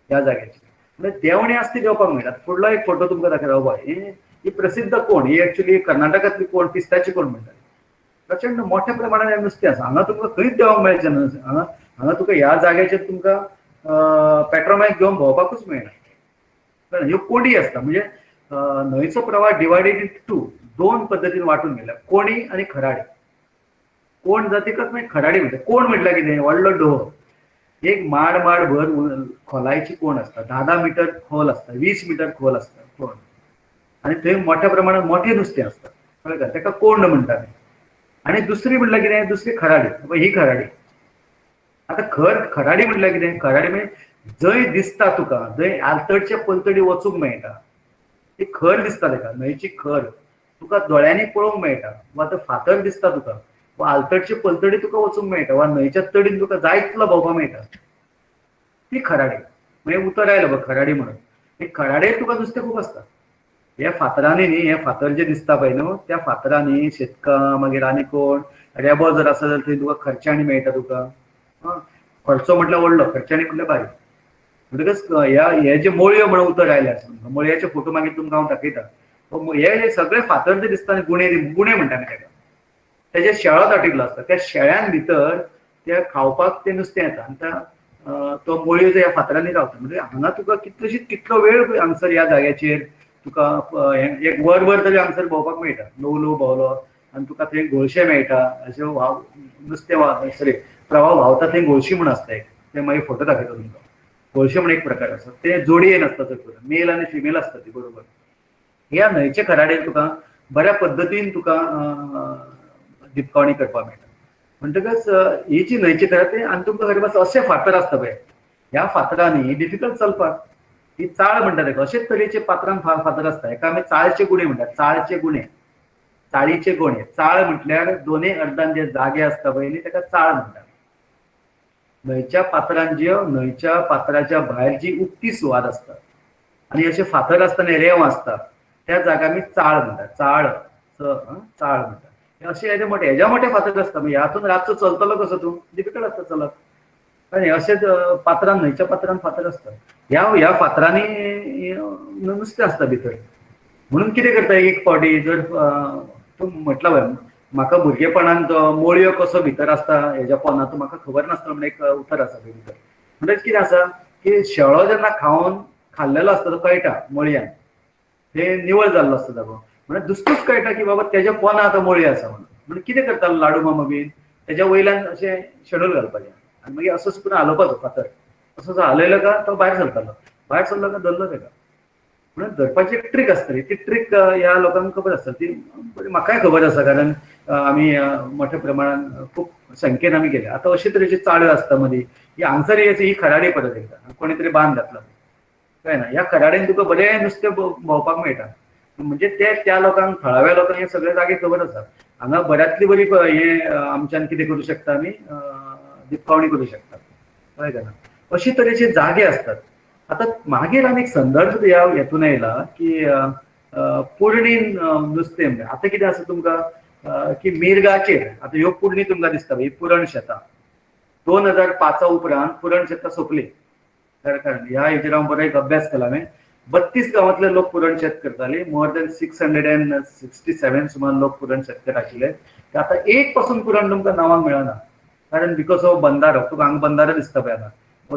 ह्या जाग्याचेर. म्हणजे देंवणे आसा ती देंवपाक मेळटा. फुडलो एक फोटो तुमकां दाखयता पळय. ही प्रसिद्ध कोण ही एक्चुअली कर्नाटकांतली कोण पिस्ताची कोण म्हणटात. प्रचंड मोठ्या प्रमाणात हे नुस्तें आसा. हांगा तुमकां खंयच देंवोंक मेळचें ना. हांगा तुका ह्या जाग्याचेर तुमकां पेट्रोमॅक्स घेवन भोंवपाकूच मेळना. ह्यो कोडी आसता म्हणजे न्हंयचो प्रवाह डिवायडेड इन टू दोन पद्दतीन वांटून गेला कोणी आनी खराडी. कोण जातीकच मागीर खराडी म्हणटा. कोण म्हटल्यार कितें व्हडलो ढो एक माड भर खोलायची कोण आसता 10-10 मिटर खोल आसता 20 मिटर खोल आसता कोण आनी थंय मोठ्या प्रमाणात मोठें नुस्तें आसता कळ्ळें का ताका कोंड म्हणटात. आनी दुसरी म्हटल्यार कितें दुसरी खराडी ही खराडी. आतां खराडी म्हटल्यार कितें खराडी म्हणजे जंय दिसता तुका जंय आलतडचे पलतडी वचूंक मेळटा ती खर दिसता ताका न्हंयची खर तुका दोळ्यांनी पळोवंक मेळटा वा तो फातर दिसता तुका वा आलतडची पलतडी तुका वचूंक मेळटा वा न्हंयच्या तडीन तुका जाय तितलो भोंवपाक मेळटा ती खराडी. म्हणजे उतर आयलो पळय खराडी म्हणून. हे खराडेर तुका नुस्तें खूब आसता. ह्या फातरांनी न्ही हे फातर जे दिसता पळय न्हू त्या फातरांनी शेतकां मागीर आनी कोण रेबो जर आसा जाल्यार थंय तुका खर्चाणी मेळटा तुका. खर्चो म्हटल्यार व्हडलो खर्चाणी म्हटल्यार बारीक. म्हणटकच हे जे मोळयो म्हणून उतर आयले आसा मोळयाचे फोटो मागीर तुमकां हांव दाखयता. हे सगळे फातर जे दिसता गुणे म्हणटा न्ही ताका तेजे शेळो दाटिल्लो आसता. त्या शेळ्यान भितर त्या खावपाक ते नुस्तें येता आनी तो मोळयो ह्या फातरांनी रावता. म्हणजे हांगा तुका कितलो वेळ हांगसर ह्या जाग्याचेर तुका एक वर तरी हांगसर भोंवपाक मेळटा. ल्हव भोंवलो आनी तुका थंय गोळशे मेळटा अशें नुस्तें सॉरी प्रवाह व्हांवता थंय गोळशी म्हूण आसता एक ते मागीर फोटो दाखयता तुमकां. गोळशे म्हूण एक प्रकार आसा ते जोडयेन आसता थंय मेल आनी फिमेल आसता ती बरोबर. ह्या न्हंयचे खराडेर तुका बऱ्या पद्दतीन तुका दिपकावणी करपाक मेळटा. म्हणटकच ही जी न्हंयची खराडी आनी तुमकां खरें पास अशें फातर आसता पळय ह्या फातरांनी डिफिकल्ट चलपाक. ही चाळ म्हणटा ताका अशेच तरेचे फातर आसता हेका आमी चाळचे गुणे म्हणटात. चाळचे गुणे चाळीचे गुणे. चाळ म्हटल्यार दोनूय अर्दान जे जागे आसता पळय न्ही ताका चाळ म्हणटात. न्हंयच्या न्हंयच्या पात्राच्या भायर जी उक्ती सुवात आसता आनी अशे फातर आसता आनी रेंव आसता त्या जाग्याक आमी चाळ म्हणटात. चाळ म्हणटात. अशे हेज्या मोठे फातर आसता मागीर हातून रातचो चलतलो कसो तूं डिफिकल्ट आसता चलप. आनी अशेच पात्रांत न्हंयच्या पात्रांत फातर आसता. ह्या फातरांनी नुस्तें आसता भितर. म्हणून कितें करता एक फावटी जर तूं म्हटला पळय म्हाका भुरगेपणांत तो मोळयो कसो भितर आसता हेज्या पोंदांत म्हाका खबर नासलो म्हणून एक उतर आसा थंय भितर. म्हणटच कितें आसा की शेळो जेन्ना खाल्लेलो आसता तो कळटा मोळयान ते निवळ जाल्लो आसता जागो म्हणजे दुस्तूच कळटा की बाबा तेज्या पोंदा आतां मोळयो आसा म्हणून कितें करतालो लाडू मामा बीन तेज्या वयल्यान अशें शेड्यूल घालपाचें आनी मागीर असो करून हालोवपाचो फातर. असो हालयलो का तो भायर सरतालो. भायर सरलो का धरलो ताका. म्हणून धरपाची एक ट्रीक आसतली ती ट्रीक ह्या लोकांक खबर आसता ती म्हाकाय खबर आसा कारण आमी मोठ्या प्रमाणात खूब संख्येन आमी गेले. आतां अशे तरेच्यो चाळ्यो आसता मदीं ही हांगसर ही खराडी परत एकदा कोणी तरी बांद घातला कळ्ळें ना. ह्या खराडेन तुका बरें नुस्तें भोंवपाक मेळटा. म्हणजे त्या लोकांक थळाव्या लोकांक हे सगळे जागे खबर आसा. हांगा बऱ्यांतली बरी हे आमच्यान कितें करूं शकता आमी दिपकावणी करूं शकता कळ्ळें ना. अशे तरेचे जागे असतात. आता मागीर आनी एक संदर्भ हेतून येयला की पुर्णीन नुस्तें म्हणजे आतां कितें आसा तुमकां की मिरगाचेर आतां ह्यो पुर्णी तुमकां दिसता ही पुरण शेतां 2005 उपरांत पुरण शेतां सोंपली. कारण ह्या हेजेर हांव बरो एक अभ्यास केला हांवें. 32 गावातले लोक पुरण शेत करताले. मोर दॅन 667 सुमार लोक पुरण शेतकार आशिल्ले. ते आता एक पासून पुरण तुमकां नांवाक मेळना, कारण बिकॉज ऑफ बंधारो. तुका हांगा बंधारो दिसता पळय आतां,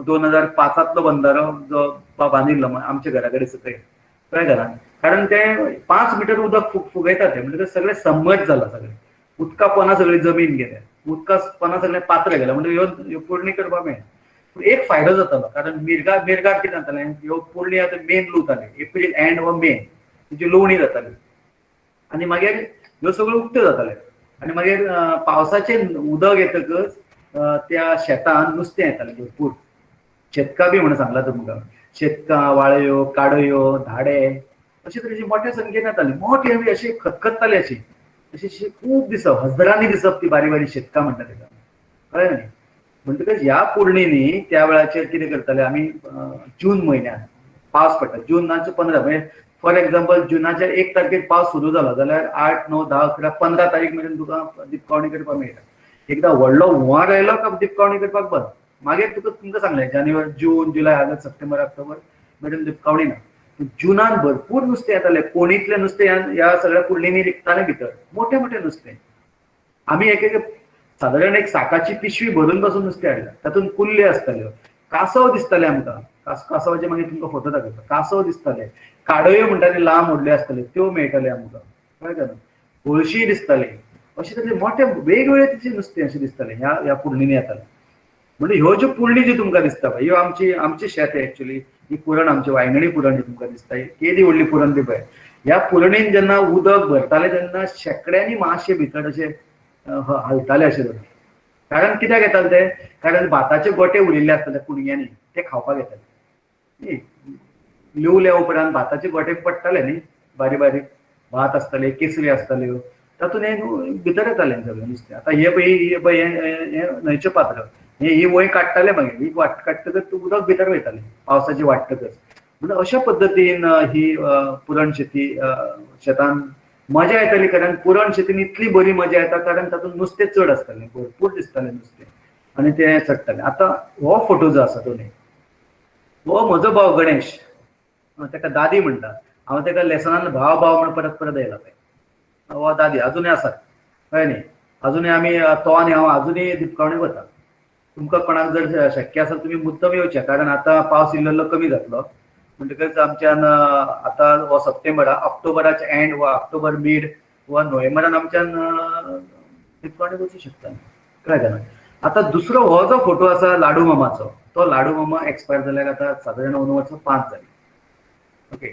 2005 बंधारो जो बांदिल्लो आमच्या घरा कडेन सकयल कळ्ळें घरान. कारण ते 5 मिटर उदक फुगयता ते, म्हणजे सगळे सम्मत जाला, सगळे उदका पोना सगळी जमीन गेले, उदका पोना सगळे पात्र गेले, म्हणजे ह्यो पुरणी करपाक मेळना. पूण एक फायदो जातालो, कारण मिरगार कितें जातालें, ह्यो पुरणी आतां मेन लुवताले एप्रील एंड वा मे, तेजी लुवणी जाताली आनी मागीर ह्यो सगळ्यो उक्त्यो जाताले. आनी मागीर पावसाचें उदक येतकच त्या शेतान नुस्तें येतालें भरपूर. शेतकां बी म्हणून सांगला तुमकां, शेतकां, वाळयो, काडयो, धाडे अशे तरेची मोठ्या संख्येन येताली. मोठी आमी अशी खतखत्ताली अशी अशी खूब दिसप, हजारांनी दिसप ती बारीक बारीक शेतकां म्हणटा तेका, कळ्ळें न्ही. म्हणटकच ह्या पुरणींनी त्या वेळाचेर कितें करताले आमी, जून म्हयन्यात पावस पडटा, जूनाचे 15, म्हणजे फॉर एक्झाम्पल जुनाच्या 1 तारखेक पावस सुरू जालो जाल्यार 8, 9, 10, 11, 15 तारीख मेरेन तुका दिपकावणी करपाक मेळटा. एकदां व्हडलो हुंवार आयलो काय दिपकावणी करपाक बंद. मागीर तुमकां सांगलें जानेवारी, जून, जुलय, ऑगस्ट, सप्टेंबर, ऑक्टोबर मेरेन दिपकावणी ना. जुनान भरपूर नुस्तें येतालें. कोणींतलें नुस्तें ह्या सगळ्या कुंडलींनी विकताले भितर, मोठे मोठे नुस्तें. आमी एक सादारण एक साकाची पिशवी भरून पासून नुस्तें हाडलें. तातूंत कुल्ल्यो आसताल्यो, कासव दिसताले आमकां, कासवाचे मागीर तुमकां फोटो दाखयता. कासव दिसताले, काडयो म्हणटाले लांब व्हडल्यो आसताल्यो त्यो मेळटाल्यो आमकां, कळ्ळें ना. हळशी दिसताली, अशें तरेचे मोठे वेगवेगळे तरेचे नुस्तें अशें दिसतालें ह्या पुरणींनी येतालें. म्हणजे ह्यो ज्यो पुरणी ज्यो तुमकां दिसता पळय, ह्यो आमची शेत एक्चुअली. ही पुरण आमची वांयगणी पुरण जी तुमकां दिसता, केदी व्हडली पुरण ती पळय. ह्या पुरणीन जेन्ना उदक भरताले तेन्ना शेकड्यांनी मातशे भितर अशे हलताले अशें जालें. कारण कित्याक येताले ते, कारण भाताचे गोटे उरिल्ले आसताले कुणग्यांनी, ते खावपाक येताले. लिवल्या उपरांत भाताचे गोटे पडटाले न्ही, बारीक बारीक भात आसताले, केसरी आसताल्यो, तातूंत हे भितर येतालें सगळें नुस्तें. आतां हे पळय हे न्हंयचें पात्र, ही वय काडटाले मागीर, ही काडटकच उदक भितर वयतालें पावसाची वाडटकच. म्हणजे अशा पद्दतीन ही पुरण शेती शेतान मजा येताली. कारण पुरण शेतीन इतली बरी मजा येता, कारण तातूंत नुस्तें चड आसतालें, भरपूर दिसतालें नुस्तें, आनी तें चडटालें. आतां हो फोटो जो आसा तो न्ही, हो म्हजो भाव गणेश, ताका दादी म्हणटा. हांव ताका लेसनान भाव भाव म्हणून परत परत येयला पळय. हो दादी अजुनूय आसा, कळ्ळें न्ही. अजुनूय आमी तो आनी हांव अजुनूय दिपकावणी वता. तुमकां कोणाक जर शक्य आसा तुमी मुद्दम येवचें, कारण आतां पावस इल्लो कमी जातलो. म्हणटकच आमच्यान आतां हो सप्टेंबर, ऑक्टोबराच्या एंड वा ऑक्टोबर मिड वा नोव्हेंबरान आमच्यान दिपकावणी वचूं शकता, कळ्ळें ना. आतां दुसरो हो जो फोटो आसा लाडू मामाचो, तो लाडू मामा एक्सपायर जाल्यार आतां सादारण 9 वर्सां 5 जालीं. ओके,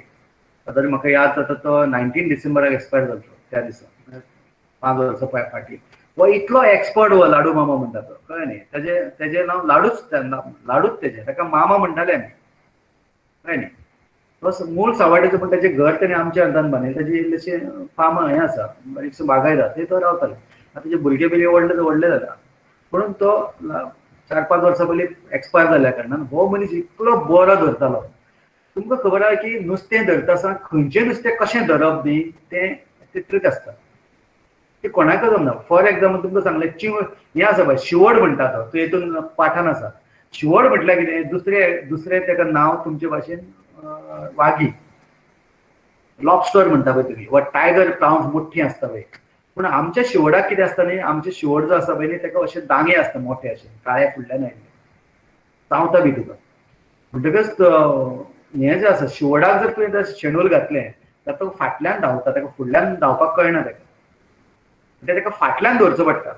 सादारण म्हाका याद जाता तो 19 डिसेंबराक एक्सपायर जालो त्या दिसा, 5 वर्सां फाटीं. हो इतलो एक्सपर्ट हो लाडू मामा म्हणटा तो, कळ्ळें न्ही. तेजें नांव लाडूच तेजें, ताका मामा म्हणटाले आमी, कळ्ळें न्ही. तो मूळ सावड्डेचो, पूण तेजें घर तेणें आमच्या हातान बांदिल्लें. तेजें इल्लेशें फार्म हें आसा, बारीकसो बागायदार, थंय तो रावतालो. आतां तेजे भुरगे बिरगे व्हडले जाला, म्हणून तो 4-5 वर्सां पयलीं एक्सपायर जाल्ल्या कारणान हो मनीस इतलो बरो धरतालो. तुमकां खबर आहा की नुस्तें धरता आसतना खंयचें नुस्तें कशें धरप न्ही, तें ट्रीक आसता. ते कोणाकच जमना. फॉर एक्झाम्पल तुमकां सांगलें हें आसा पळय शिवड म्हणटा तो हितून पाठान आसा. शिवड म्हटल्यार कितें, दुसरें तेका नांव तुमचे भाशेन वागी, लॉबस्टर म्हणटा पळय तुमी, वा टायगर प्रावन्स मोठी आसता पळय. पूण आमच्या शिवडाक कितें आसता न्ही, आमचे शिवड जो आसा पळय न्ही, ताका अशे दांगे आसता मोठे अशे, काळे फुडल्यान आयिल्ले, चावता बी तुका. म्हणटकच हें जें आसा, शिवडाक जर तुवें शेणूल घातलें जाल्यार तो फाटल्यान धांवता, ताका फुडल्यान धांवपाक कळना ताका. म्हणजे ताका फाटल्यान धरचो पडटा.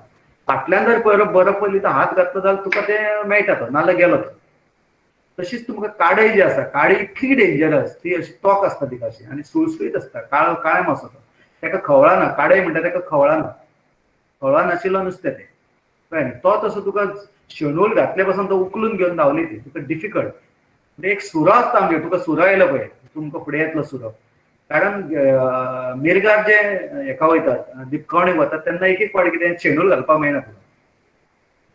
फाटल्यान जर बरो पयलीं तो हात घातलो जाल्यार तुका तें मेळटा तो, नाल्यार गेलो तो. तशीच तुमकां काडय जी आसा, काडय इतली डेंजरस, ती अशी तोक आसता तिका अशी, आनी सुळसुळीत आसता, काळें मासो तो. ताका खवळाना, काडय म्हणटा ताका खवळा नाशिल्लो नुस्तें तें, कळ्ळें. तो तसो तुका शेणूल घातले पासून तो उखलून घेवन धांवली ती, तुका डिफिकल्ट. म्हणजे एक सुरो आसता आमगे, तुका सुरो येयलो पळय, तुमकां फुडें येतलो सुरो. कारण मिरगार जे हेका वयतात, दिपकावणेक वतात तेन्ना एक फावटी कितें शेणूल घालपाक मेळना तुका.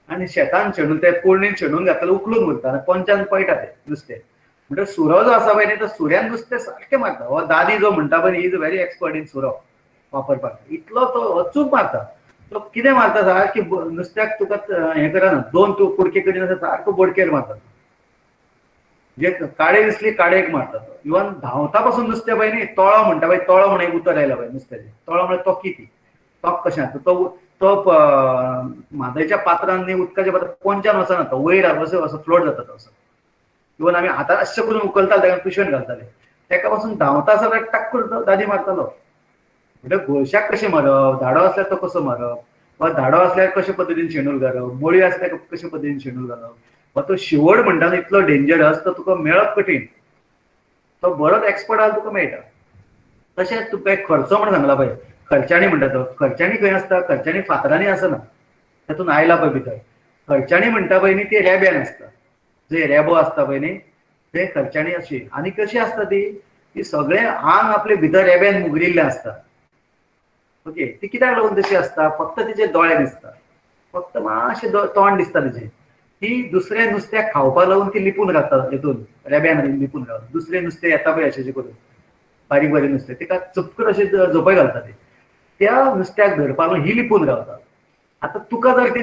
आनी शेतान शेणूल, ते पोरणेन शेणूल घातलें उखलून उरता, आनी पंचान पळयता तें नुस्तें. म्हणजे सुरो जो आसा पळय न्ही, तो सुऱ्यान नुस्तें सारकें मारता. हो दादी जो म्हणटा पळय, he is very expert in सुरो वापरपाक. इतलो तो अचूक मारता. तो कितें मारता सारकी नुस्त्याक तुका हें करना, 2 कुडके कडेन सारको बोडकेर मारता. जे काळे दिसले काळेक मारतात. इव्हन धावता पासून नुसते बाई न्ही तळो म्हणटा बाई तळो म्हणून एक उतर आयला बाई नुसत्याचे तळो म्हणजे तो किती तो कशें तो तो म्हादयच्या पात्रांनी न्ही उदकाच्या पात्रात पोंच्यान वचना तो वयर असो फ्लोट जाता तो असो. इव्हन आमी हातान अशें करून उखलताले ताका पिशवेन घालताले तेका पासून धांवता जाल्यार टाक करून दादी मारतालो. म्हणजे गोळशाक कशें मारप, धाडो असल्यार तो कसो मारप वा धाडो असल्यार कशे पद्दतीन शेणूल घालप, मोळी असल्यार कशे पद्दतीन शेणूल घालप वा तो शिवड म्हणटा तो इतलो डेंजरस तो तुका मेळप कठीण. तो बरोच एक्सपर्ट आसा तुका मेळटा. तशेंच तुका एक खर्चो म्हणून सांगला पळय खर्चाणी म्हणटा तो खर्चाणी खंय आसता खर्चाणी फातरांनी आसना तातूंत आयला पळय भितर. खर्चाणी म्हणटा पळय न्ही ती रेब्यान आसता जे रेबो आसता पळय न्ही ते खर्चाणी अशी आनी कशी आसता ती सगळें आंग आपले भितर रेब्यान मुगरिल्लें आसता. ओके ती कित्याक लागून तशी आसता फक्त तिचे दोळे दिसता फक्त मातशें तोंड दिसता तिचें ती दुसऱ्या नुस्त्याक खावपाक लागून ती लिपून रावता हितून रेब्यान लिपून रावता. दुसरें नुस्तें येता पळय अशें करून बारीक बारीक नुस्तें तिका चपकन अशें झोपय घालता ती त्या नुस्त्याक धरपाक लागून ही लिपून रावता. आतां तुका जर ती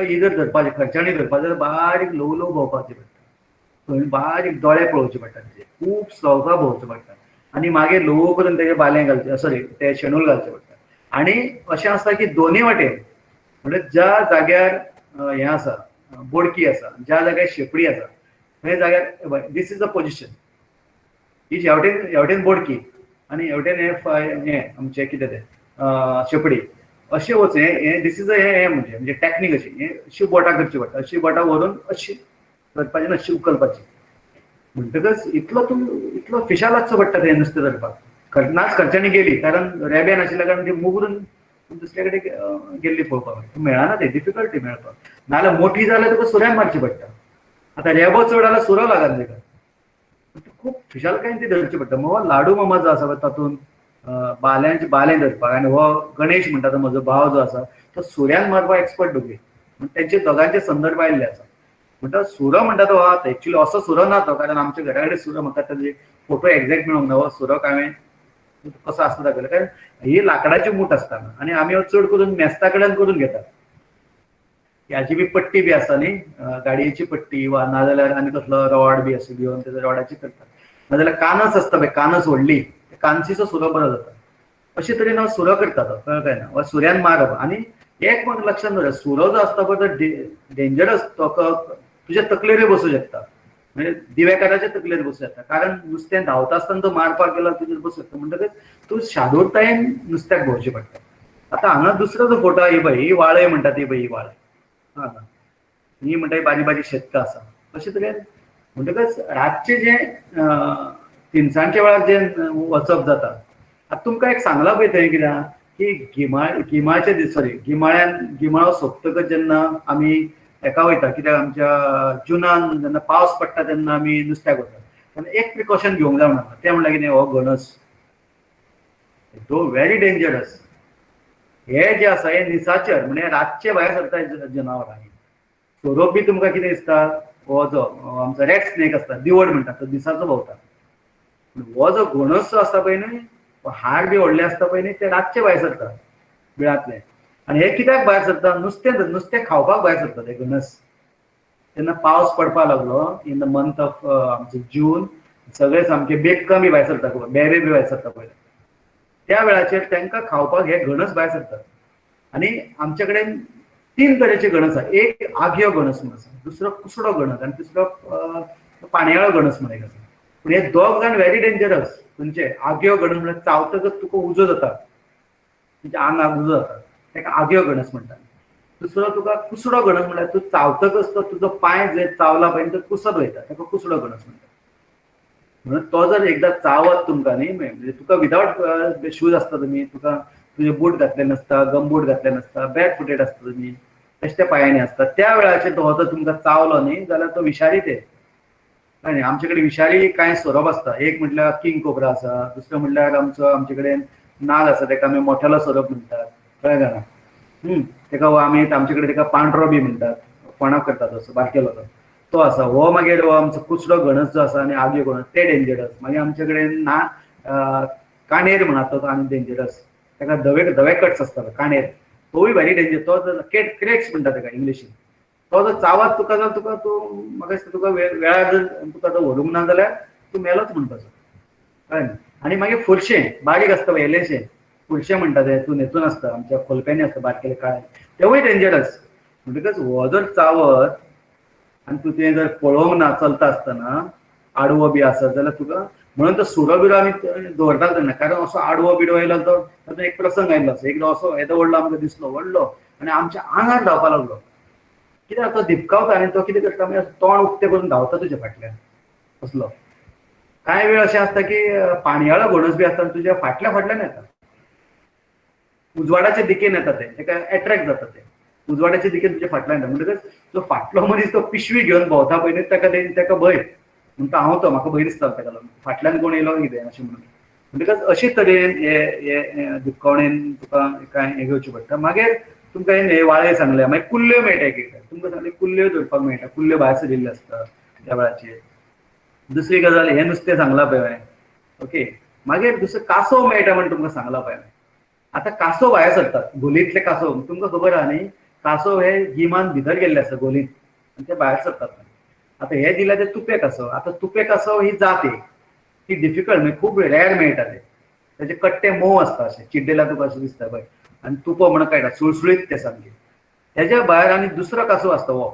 ही जर धरपाचें खर्चाणी धरपाक जाल्यार बारीक ल्हव ल्हव भोंवपाचें पडटा थंय बारीक दोळे पळोवचे पडटा तिचे खूब सवका भोंवचें पडटा आनी मागीर ल्हव करून तेजे बालें घालचें सॉरी ते शेणूल घालचें पडटा. आनी अशें आसता की दोनूय वाटेन म्हणजे ज्या जाग्यार हें आसा बोडकी आसा ज्या जाग्यार शेपडी आसा थंय जाग्यार दीस इज द पोजिशन ही हेवटेन बोडकी आनी हेवटेन हें आमचें कितें तें शेपडी अशें वचून हें दीस इज हें म्हणजे टॅक्नीक अशी हें अशी बोटां करची पडटा अशी बोटां व्हरून अशी धरपाची अशी उखलपाची म्हणटकच इतलो फिशा लागचो पडटा तें नुस्तें धरपाक. नाच खर्चाणी गेली कारण रेब्यान आशिल्ल्या कारण ती मुगरून दुसरे कडेन गेल्ली पळोवपाक मेळना ते डिफिकल्ट ती मेळपाक नाल्यार मोठी जाल्यार तुका सुऱ्यान मारची पडटा. आतां रेबो चड जाल्यार सुरो लागना ताका खूब फिशालकायेन ती धरची पडटा. हो लाडू मामा जो आसा तातूंत बालें धरपाक आनी हो गणेश म्हणटा तो म्हजो भाव जो आसा तो सुऱ्यान मारपाक एक्सपर्ट दोगूय तेंचे दोगांचे संदर्भ आयिल्ले आसा. म्हणटा सुरो म्हणटा तो एक्चुअली असो सुरो ना तो कारण आमच्या घरा कडेन सुरो म्हाका ताजे फोटो एक्झॅक्ट मेळूंक ना हो सुरो हांवें कसो आसता दाखयलो कारण ही लाकडाची मूठ आसता आनी आमी हो चड करून मेस्ता कडल्यान करून घेतात. ह्याची बी पट्टी बी आसा न्ही गाडयेची पट्टी वा नाजाल्यार आनी कसलो रॉड बी असो घेवन तेजो रॉडाची करतात नाजाल्यार कानस आसता पळय कानस व्हडली कानसीचो सुरो बरो जाता. अशे तरेन हांव सुरो करता तो कळ्ळें ना वा सुऱ्यान मारप. आनी एक म्हाका लक्षांत दवरप सुरो जो आसता पळय तो डेंजरस तो तुज्या तकलेर बसूं शकता म्हणजे दिवेकाराच्या तकलेर बसूं शकता कारण नुस्तें धांवता आसतना तो मारपाक गेलो तुजेर बसूं शकता म्हणटकच तूं शादुरतायेन नुस्त्याक भोंवचें पडटा. आतां हांगा दुसरो जो फोटो ही पळय ही वाळय म्हणटा ती पळय ही वाळय ही म्हणटा बारीक बारीक शेतकां आसा अशे तरेन म्हणटकच रातचें जें तिनसांजच्या वेळार जें वचप जाता आतां तुमकां एक सांगलां पळय थंय कित्याक की गिमाळ्याचे दीस सॉरी गिमाळो सोंपतकच जेन्ना आमी हेका वयता कित्याक आमच्या जुनान जेन्ना पावस पडटा तेन्ना आमी नुस्त्याक वता तेन्ना एक प्रिकॉशन घेवंक जाय म्हणटा तें म्हणल्यार कितें हो गणस तो व्हेरी डेंजरस. हे जे आसा हे निसाचर म्हणजे रातचे भायर सरता जनावरां सोरोप बी तुमकां कितें दिसता हो जो आमचो रेड स्नेक आसता दिवड म्हणटा तो दिसाचो भोंवता हो जो घोणस जो आसता पळय न्ही हाड बी व्हडले आसता पळय न्ही ते रातचे भायर सरता बिळांतले आनी हे कित्याक भायर सरता नुस्तें खावपाक भायर सरता ते घनस. तेन्ना पावस पडपाक लागलो इन द मंथ ऑफ आमचे जून सगळे सामके बेक्कां बी भायर सरता बेरे बी भायर सरता पळय त्या वेळाचेर तांकां खावपाक हे घणस भायर सरतात. आनी आमचे कडेन 3 तरेचे घणस आसा एक आग्यो घणस म्हणून आसा दुसरो कुसडो घणस आनी तिसरो पाणयाळो घणस म्हणून एक आसा. पूण हे दोग जाण व्हेरी डेंजरस खंयचे आग्यो घणस म्हळ्यार चावतकच तुका उजो जाता तुज्या आंगाक उजो जाता ताका आग्यो घणस म्हणटात. दुसरो तुका कुसडो घणस म्हळ्यार तूं चावतकच तो तुजो पांय जे चावला पळय तो कुसत वयता ताका कुसडो घणस म्हणटात. म्हणून तो जर एकदां चावत तुमकां न्ही म्हणजे तुका विदावट शूज आसता तुमी तुका तुजे बूट घातले नासता गमबूट घातले नासता बॅक फुटेड आसता तुमी बेश्ट्या पांयांनी आसता त्या वेळाचेर तो जर तुमकां चावलो न्ही जाल्यार तो विशारी ते कळ्ळें. आमचे कडेन विशारी कांय सोरोप आसता एक म्हटल्यार किंग कोब्रा आसा दुसरो म्हटल्यार आमचे कडेन नाग आसा ताका आमी मोठेलो सोरोप म्हणटात कळ्ळें जाणा ताका आमी आमचे कडेन ताका पांढरो बी म्हणटात फणस करतात असो बारकेलो तो आसा. हो मागीर हो आमचो कुसडो घणस जो आसा आनी आग्यो घणस ते डेंजरस. मागीर आमचे कडेन काणेर म्हणटा तो आनी डेंजरस ताका धवे कट्स आसता काणेर तोय व्हेरी डेंजर तो क्रेक्स म्हणटा ताका इंग्लिशीन तो जर चावत तुका जर तुका तूं म्हाका दिसता तुका वेळार जर तुका जर व्हरूंक ना जाल्यार तूं मेलोच म्हणपाचो कळ्ळें न्ही. आनी मागीर फुरशें बारीक आसता पळय इल्लेशें फुरशें म्हणटा तें तूं हेतून आसता आमच्या खोलप्यांनी आसता बारकेले काळे तेवूय डेंजरस म्हणटकच हो जर चावत आनी तूं तें जर पळोवंक ना चलता आसतना आडवो बी आसत जाल्यार तुका म्हणून तो सुरो बिरो आमी दवरताले तेन्ना कारण असो आडवो बिडवो येयलो तो तातूंत एक प्रसंग आयिल्लो असो एकदां असो येदो व्हडलो आमकां दिसलो व्हडलो आनी आमच्या आंगार धांवपाक लागलो कित्याक तो दिपकावता आनी तो कितें करता मागीर तोंड उक्तें करून धांवता तुज्या फाटल्यान असलो कांय वेळ अशें आसता की पाणयाळो घोणस बी आसता तुज्या फाटल्या फाटल्यान येता उजवाडाचे दिकेन येता तेका एट्रॅक्ट जाता ते उजवाडाचे दिकेन तुज्या फाटल्यान येता म्हणटकच जो फाटलो मनीस तो पिशवी घेवन भोंवता पळय तेका भंय म्हणटा हांव तो म्हाका भंय दिसता तेका लागून फाटल्यान कोण येयलो कितें अशें म्हणून म्हणटकच अशे तरेन हे दिपकावणेन तुका कांय हें घेवचें पडटा. मागीर तुमकां हे वाळे सांगले मागीर कुल्ल्यो मेळटा एक तुमकां सांगले कुल्ल्यो धरपाक मेळटा कुल्ल्यो भायर सरिल्ल्यो आसता त्या वेळाचेर. दुसरी गजाल हें नुस्तें सांगलां पळय हांवें ओके. मागीर दुसरो कासव मेळटा म्हण तुमकां सांगलां पळय हांवें. आतां कासव भायर सरतात गोलींतले कासव तुमकां खबर आहा न्ही कासव हे गिमान भितर गेल्ले आसता गोलींत आनी ते भायर सरतात. आतां हे दिल्या ते तुपे कासव आतां तुपे कासव ही जात एक ती डिफिकल्ट म्हणजे खूब रेअर मेळटा ते त्याचे कट्टे मोव आसता अशें चिड्डेला तुका अशें दिसता पळय आनी तुपो म्हणून कळटा सुळसुळीत ते सामके. हेज्या भायर आनी दुसरो कासव आसता हो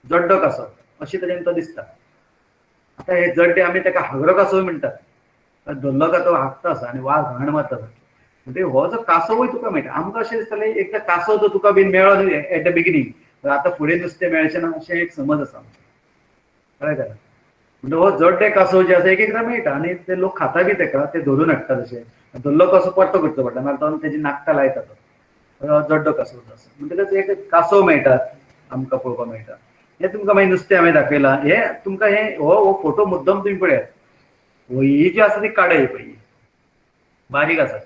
जड्डो कासव अशे तरेन तो दिसता. आतां हे जड्डे आमी ताका हागरो कासव म्हणटात धरलो का तो हागता असो आनी वाज घाण मारता म्हणजे हो जो कासवूय तुका मेळटा. आमकां अशें दिसतालें एकदां कासव तो तुका बीन मेळ्ळो एट द बिगिनींग आतां फुडें नुस्तें मेळचें ना अशें एक समज आसा कळ्ळें काय. म्हणजे हो जड्डे कासव जे आसा एक एकदां मेळटा आनी ते लोक खाता बी तेका ते धरून हाडटात अशें धरलो कसो परतो करचो पडटा नाजाल्यार तेजी नाकटां लायता तो जड्डो कासव आसा म्हणटकच एक कासव मेळटात आमकां पळोवपाक मेळटा. हे तुमकां मागीर नुस्तें हांवें दाखयलां हे तुमकां हे हो फोटो मुद्दम तुमी पळयात ही जी आसा ती काडय पळय बारीक आसा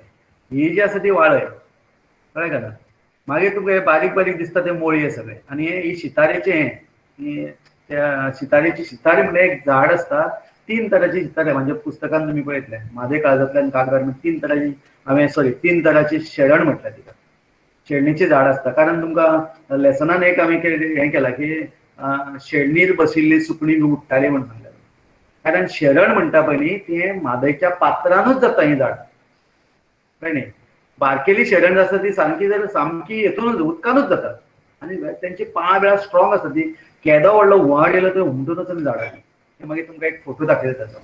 ही जी आसा ती वाळय कळ्ळें काय ना. मागीर तुमकां हे बारीक बारीक दिसता ते मोळये सगळे आनी ही शितारेचें हें त्या शितारेची शितारी म्हणजे एक झाड आसता 3 तरांची शितारी म्हणजे पुस्तकान तुमी पळयतले म्हादय काळजांतल्यान कागदार 3 तरांची शेळण म्हटल्यार तिका शेळणीचें झाड आसता. कारण तुमकां लेसनान एक आमी हें केलां की शेळणीर बशिल्ली सुकणी बी उडटाली म्हणून सांगलें. कारण शेळण म्हणटा पळय न्ही तें म्हादयच्या पात्रानूच जाता हें झाड कळ्ळें न्ही. बारकेली शेळण आसा ती सामकी हेतूनच उदकानूच जाता आनी तेंची पाळां बिळां स्ट्रॉंग आसता ती केदो व्हडलो व्हड येयलो तो हुमटूनच झाडांनी हे मागीर तुमकां एक फोटो दाखयता ताचो.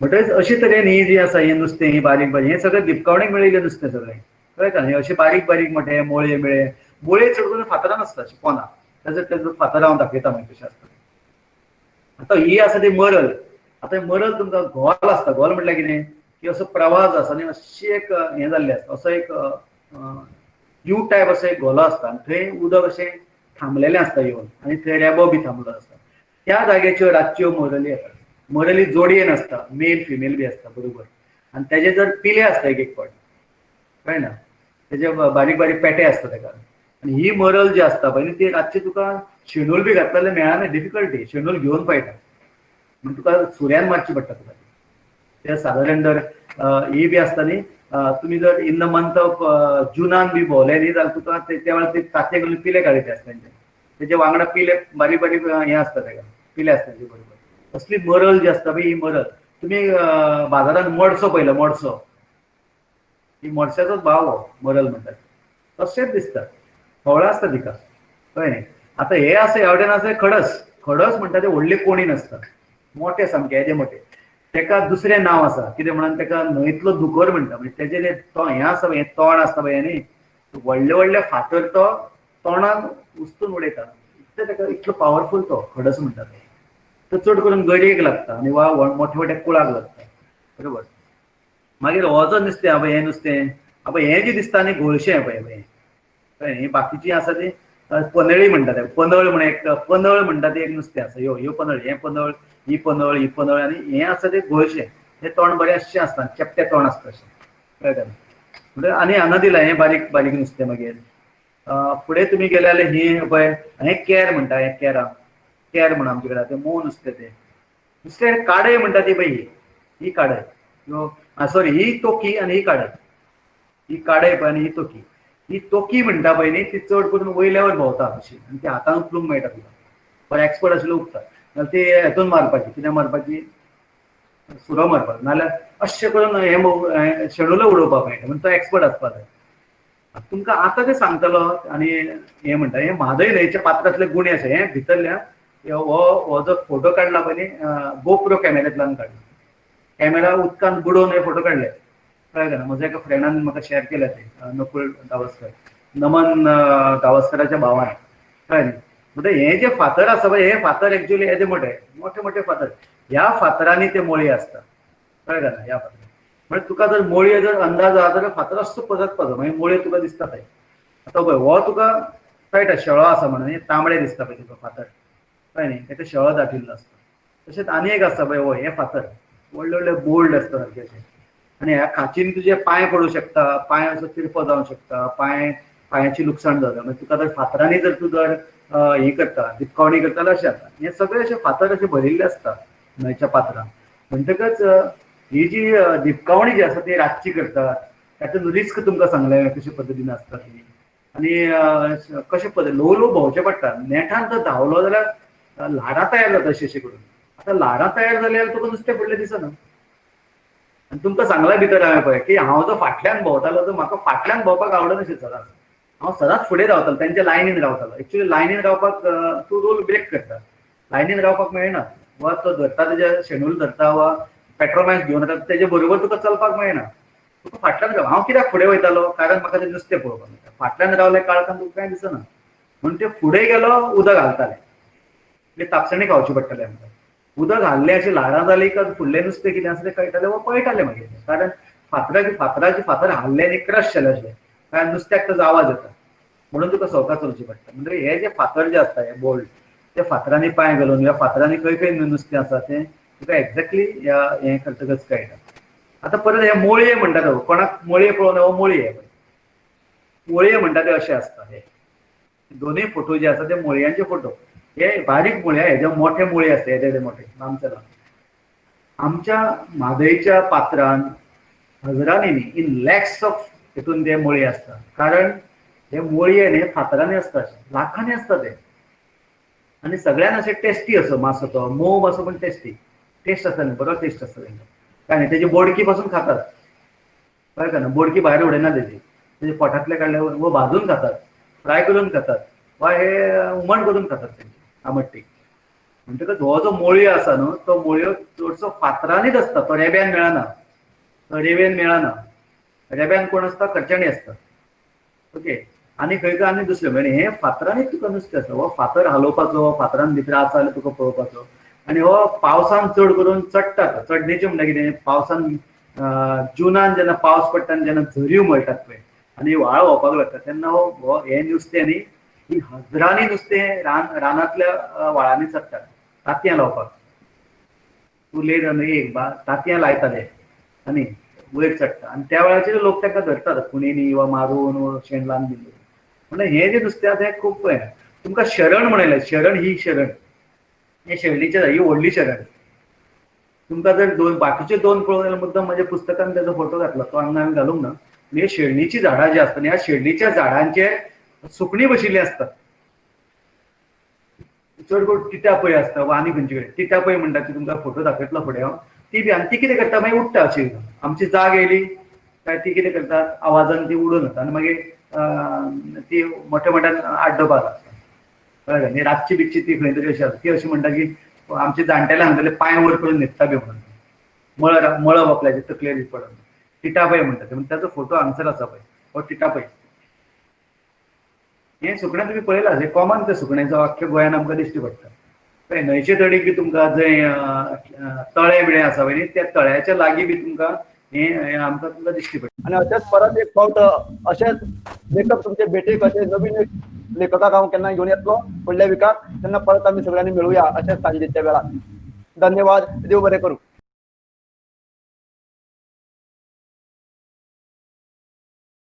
म्हणटकच अशे तरेन ही जी आसा हें नुस्तें ही बारीक बारीक हें सगळें दिपकावणेक मेळिल्लें नुस्तें सगळें कळ्ळें काय. हे अशे बारीक बारीक मोठे मोळये बिळे मोळये चड करून फातरान आसता अशें पोंदां तेजो फातर हांव दाखयता मागीर कशें आसता. आतां ही आसा ती मरल. आतां मरल तुमकां घोल आसता घोल म्हटल्यार कितें की असो प्रवास आसा आनी अशी एक हें जाल्लें आसता असो एक यू टायप असो एक घोलो आसता आनी थंय उदक अशें थांबलेलें आसता येवन आनी थंय रेबो बी थांबलो आसता. त्या जाग्याच्यो रातच्यो मरली येतात. मरली जोडयेन आसता मेल फिमेल बी आसता बरोबर आनी तेजे जर पिले आसता एक फावट कळ्ळें ना तेजे बारीक बारीक पेटे आसता तेका आनी ही मरल जी आसता पळय ती रातची तुका शेणूल बी घातलेलें मेळना डिफिकल्टी शेणूल घेवन पळयता म्हणजे तुका सुर्यान मारची पडटा तुका ते सादारण जर ही बी आसता न्ही तुमी जर इन द मंथ ऑफ जुनान बी भोंवले न्ही जाल्यार तुका त्या वेळार ते तांतये घालून पिले काडयते आसता तेजे वांगडा पिले बारीक बारीक हें आसता तेका पिले आसता तेजे बरोबर असली मरल जी आसता पळय ही मरल तुमी बाजारांत मडसो पळयलो मडसो ही मडशाचोच भाव हो मरल म्हणटात तशेंच दिसता हवळां आसता तिका कळ्ळें न्ही. आतां हे आसा ह्या वटेन आसा खडस खडस म्हणटा ते व्हडले कोणीन आसता मोठे सामके हेजे मोठे तेका दुसरें नांव आसा कितें म्हणून तेका न्हंयतलो दुकर म्हणटा म्हणजे तेजें जें हें आसा पळय तोंड आसता पळय न्ही व्हडले व्हडले फातर तो तोंडान उस्तून उडयता तेका इतलो पावरफूल तो खडस म्हणटा तो चड करून गडयेक लागता आनी वा मोठे मोठे कुळाक लागता बरोबर. मागीर हो जो नुस्तें आहा पळय हें नुस्तें आतां हें जें दिसता न्ही घोळशें पळय ही बाकीची आसा ती पनळी म्हणटा ते पनळ म्हण एक पनळ म्हणटा ती एक नुस्तें आसा ह्यो पनळ हें पनळ ही पनळ आनी हें आसा तें घोळशें तें तोंड बरेंचशें आसता चेपटें तोंड आसता अशें कळटा म्हणजे आनी हांगा दिलां हें बारीक बारीक नुस्तें मागीर फुडें तुमी गेले जाल्यार ही पळय हें केर म्हणटा हें केर म्हणून आमचे कडेन तें मोव नुस्तें तें दुसरें काडय म्हणटा ती पळय ही काडय सॉरी ही तोकी आनी ही काडय ही काडय पळय आनी ही तोकी ही तोकी म्हणटा पळय न्ही ती चड करून वयल्यावर भोंवता अशी आनी ती हातान उखलूंक मेळटा तुका बरो एक्सपर्ट आशिल्लो उपता नाल्यार ती हेतून मारपाची कितें मारपाची सुरो मारपाक नाल्यार अशें करून हे शेणुलो उडोवपाक मेळटा म्हणजे तो एक्सपर्ट आसपाक जाय तुमकां आतां तें सांगतलो आनी हे म्हणटा हे म्हादय न्हंयच्या पात्रांतले गुणे अशे हे भितरल्या हो जो फोटो काडला पळय न्ही गोप्रो कॅमेऱ्यांतल्यान काडला कॅमेरा उदकांत बुडोवन हे फोटो काडले कळ्ळें ना म्हज्या एका फ्रेंडान म्हाका शेअर केले ते नकुल गावस्कर नमन गावस्कराच्या भावान कळ्ळें न्ही म्हणजे हे जे फातर आसा पळय हे फातर एक्चुअली हेजे मोठे मोठे फातर ह्या फातरांनी ते मोळी आसता कळ्ळें ना ह्या फातर म्हणजे तुका जर मोळये जर अंदाज आहा जाल्यार फातर असो पजतपाचो मागीर मोळयो तुका दिसता थंय आतां पळय हो तुका कळटा शेळो आसा म्हणून तांबडे दिसता पळय तुका फातर कळ्ळें न्ही तेका शेळो दाटिल्लो आसता तशेंच आनी एक आसता पळय हो हे फातर व्हडले व्हडले बोल्ड आसता सारके अशे आनी ह्या खाचीन तुजे पांय पडूंक शकता पांय असो तिरपो जावंक शकता पांयाची लुकसाण जाता मागीर तुका जर फातरांनी जर तूं जर हे करता दिपकावणी करता जाल्यार अशें जाता हे सगळे अशे फातर अशे भरिल्ले आसता न्हंयच्या पात्रांत म्हणटकच ही जी दिपकावणी जी आसा ती रातची करतात तातूंत रिस्क तुमकां सांगलें कशे पद्दतीन आसता ती आनी कशे पद्दतीन ल्हव ल्हव भोंवचें पडटा नेटान जर धांवलो जाल्यार ल्हारां तयार जाता अशी करून आतां ल्हारां तयार जाल्यार तुका नुस्तें पडलें दिसना आनी तुमकां सांगला भितर हांवें पळय की हांव जो फाटल्यान भोंवतालो तो म्हाका फाटल्यान भोंवपाक आवडनाशिल्लें सदांच हांव सदांच फुडें रावतालो तेंच्या लायनीन रावतालो एक्चुअली लायनीन रावपाक तूं रोल ब्रेक करता लायनीन रावपाक मेळना वा तो धरता तेजे शेड्यूल धरता वा पेट्रोमॅक्स घेवन येता तेजे बरोबर तुका चलपाक मेळना तुका फाटल्यान राव हांव कित्याक फुडें वयतालो कारण म्हाका तें नुस्तें पळोवपाक मेळटा फाटल्यान रावले काळखान तुका कांय दिसना म्हणून ते फुडें गेलो उदक घालताले म्हणजे तापसणी खावची पडटले आमकां उदक घाल्लें अशें ल्हारां जालीं काय फुडलें नुस्तें कितें आसा तें कळटालें वा पळयटालें मागीर कारण फातराची फातर हाल्लें आनी क्रश जालें अशें कारण नुस्त्याक ताजो आवाज येता म्हणून तुका सवकास चलची पडटा म्हणजे हे जे फातर जे आसता हे बोल्ड ते फातरांनी पांय घालून ह्या फातरांनी खंय खंय नुस्तें आसा तें तुका एक्झॅक्टली हें करतकच कळटा आतां परत हे मोळये म्हणटा तो कोणाक मोळये पळोवन हो मोळये मोळये म्हणटा ते अशे आसता हे दोनूय फोटो जे आसा ते मोळयांचे फोटो हे बारीक मोळया हेजे मोठे मोळये आसता हेजे मोठे लांबचे लांब आमच्या म्हादयच्या पात्रांत हजारांनी न्ही इन लॅक्स ऑफ हितून ते मोळये आसता कारण हे मोळये न्ही फातरांनी आसता लाखांनी आसता ते आनी सगळ्यान अशें टेस्टी असो मासो तो मोव मासो पण टेस्टी टेस्ट आसता न्ही बरो टेस्ट आसता तेंका काय न्ही तेजी बोडकी पासून खातात कळटा न्ही बोडकी भायर उडयना तेजे पोटांतले काडले वो भाजून खातात फ्राय करून खातात वा हे हुमण करून खातात तेंची आमट्टी म्हणटकच हो जो मोळयो आसा न्हू तो मोळयो चडसो फातरांनीच आसता तो रेब्यान मेळना तो रेंवेन मेळना रेब्यान कोण आसता करचणी आसता ओके आनी खंय आनी दुसरें म्हणजे हे फातरांनीच तुका नुस्तें आसता हो फातर हालोवपाचो फातरान भितर आसा जाल्यार तुका पळोवपाचो आनी हो पावसान चड करून चडटा चडणेचें म्हणल्यार कितें पावसान जुनान जेन्ना पावस पडटा आनी जेन्ना झऱ्यो मळटात पळय आनी व्हाळ व्हांवपाक लागता तेन्ना हो हे नुस्तें न्ही ही हजारांनी नुस्तें रानांतल्या व्हाळांनी चडटा तांतयां लावपाक तूं लेट एक तांतयां लायताले आनी वयर चडटा आनी त्या वेळाचेर लोक तांकां धरतात कुणीनी वा मारून वा शेण लावन दिल्लें म्हणजे हे जे नुस्तें आसा तें खूब तुमकां शरण म्हणयलें शरण ही शरण हे शेळणीचे ही व्हडली शरण तुमकां जर बाकीचे दोन पळोवन जाल्यार मुद्दम म्हज्या पुस्तकान तेजो फोटो घातला तो हांगा हांवें घालूंक ना पूण हे शेळणीची झाडां जी आसता ह्या शेळणीच्या झाडांचेर सुकणीं बशिल्लीं आसता चड करून टिटापय आसता वा आनी खंयचे कडेन टिटापय म्हणटा ती तुमकां फोटो दाखयतलो फुडें हांव ती बी आनी ती कितें करता मागीर उडटा अशी आमची जाग येयली काय ती कितें करतात आवाजान ती उडून वता आनी मागीर ती मोठ्या मोठ्यान आड्डोपाक लागता कळ्ळें आनी रातची बितची ती खंय तरी अशी आसता ती अशी म्हणटा की आमचे जाणटेले सांगताले पांय वयर करून न्हिदता बी म्हणून मळब आपल्याचे तकलेर पडून टिटापय म्हणटा ते ताचो फोटो हांगसर आसा पळय हो टिटापय हें सुकणें तुमी पळयलां हे कॉमन तें सुकणेचो अख्ख्या गोंयान आमकां दिश्टी पडटा पळय न्हंयचे तडीक बी तुमकां जंय तळे बिळे आसा पळय न्ही त्या तळ्याच्या लागीं बी तुमकां हें आमकां तुमकां दिश्टी पडटा आणि असेच परत एक फावट असेच लेखक तुमचे भेटेक असे नवीन एक लेखकाक हांव केन्ना घेवन येतलो फुडल्या विकाक तेन्ना परत आमी सगळ्यांनी मेळुया अशेंच सांजेच्या वेळार धन्यवाद देव बरें करूं.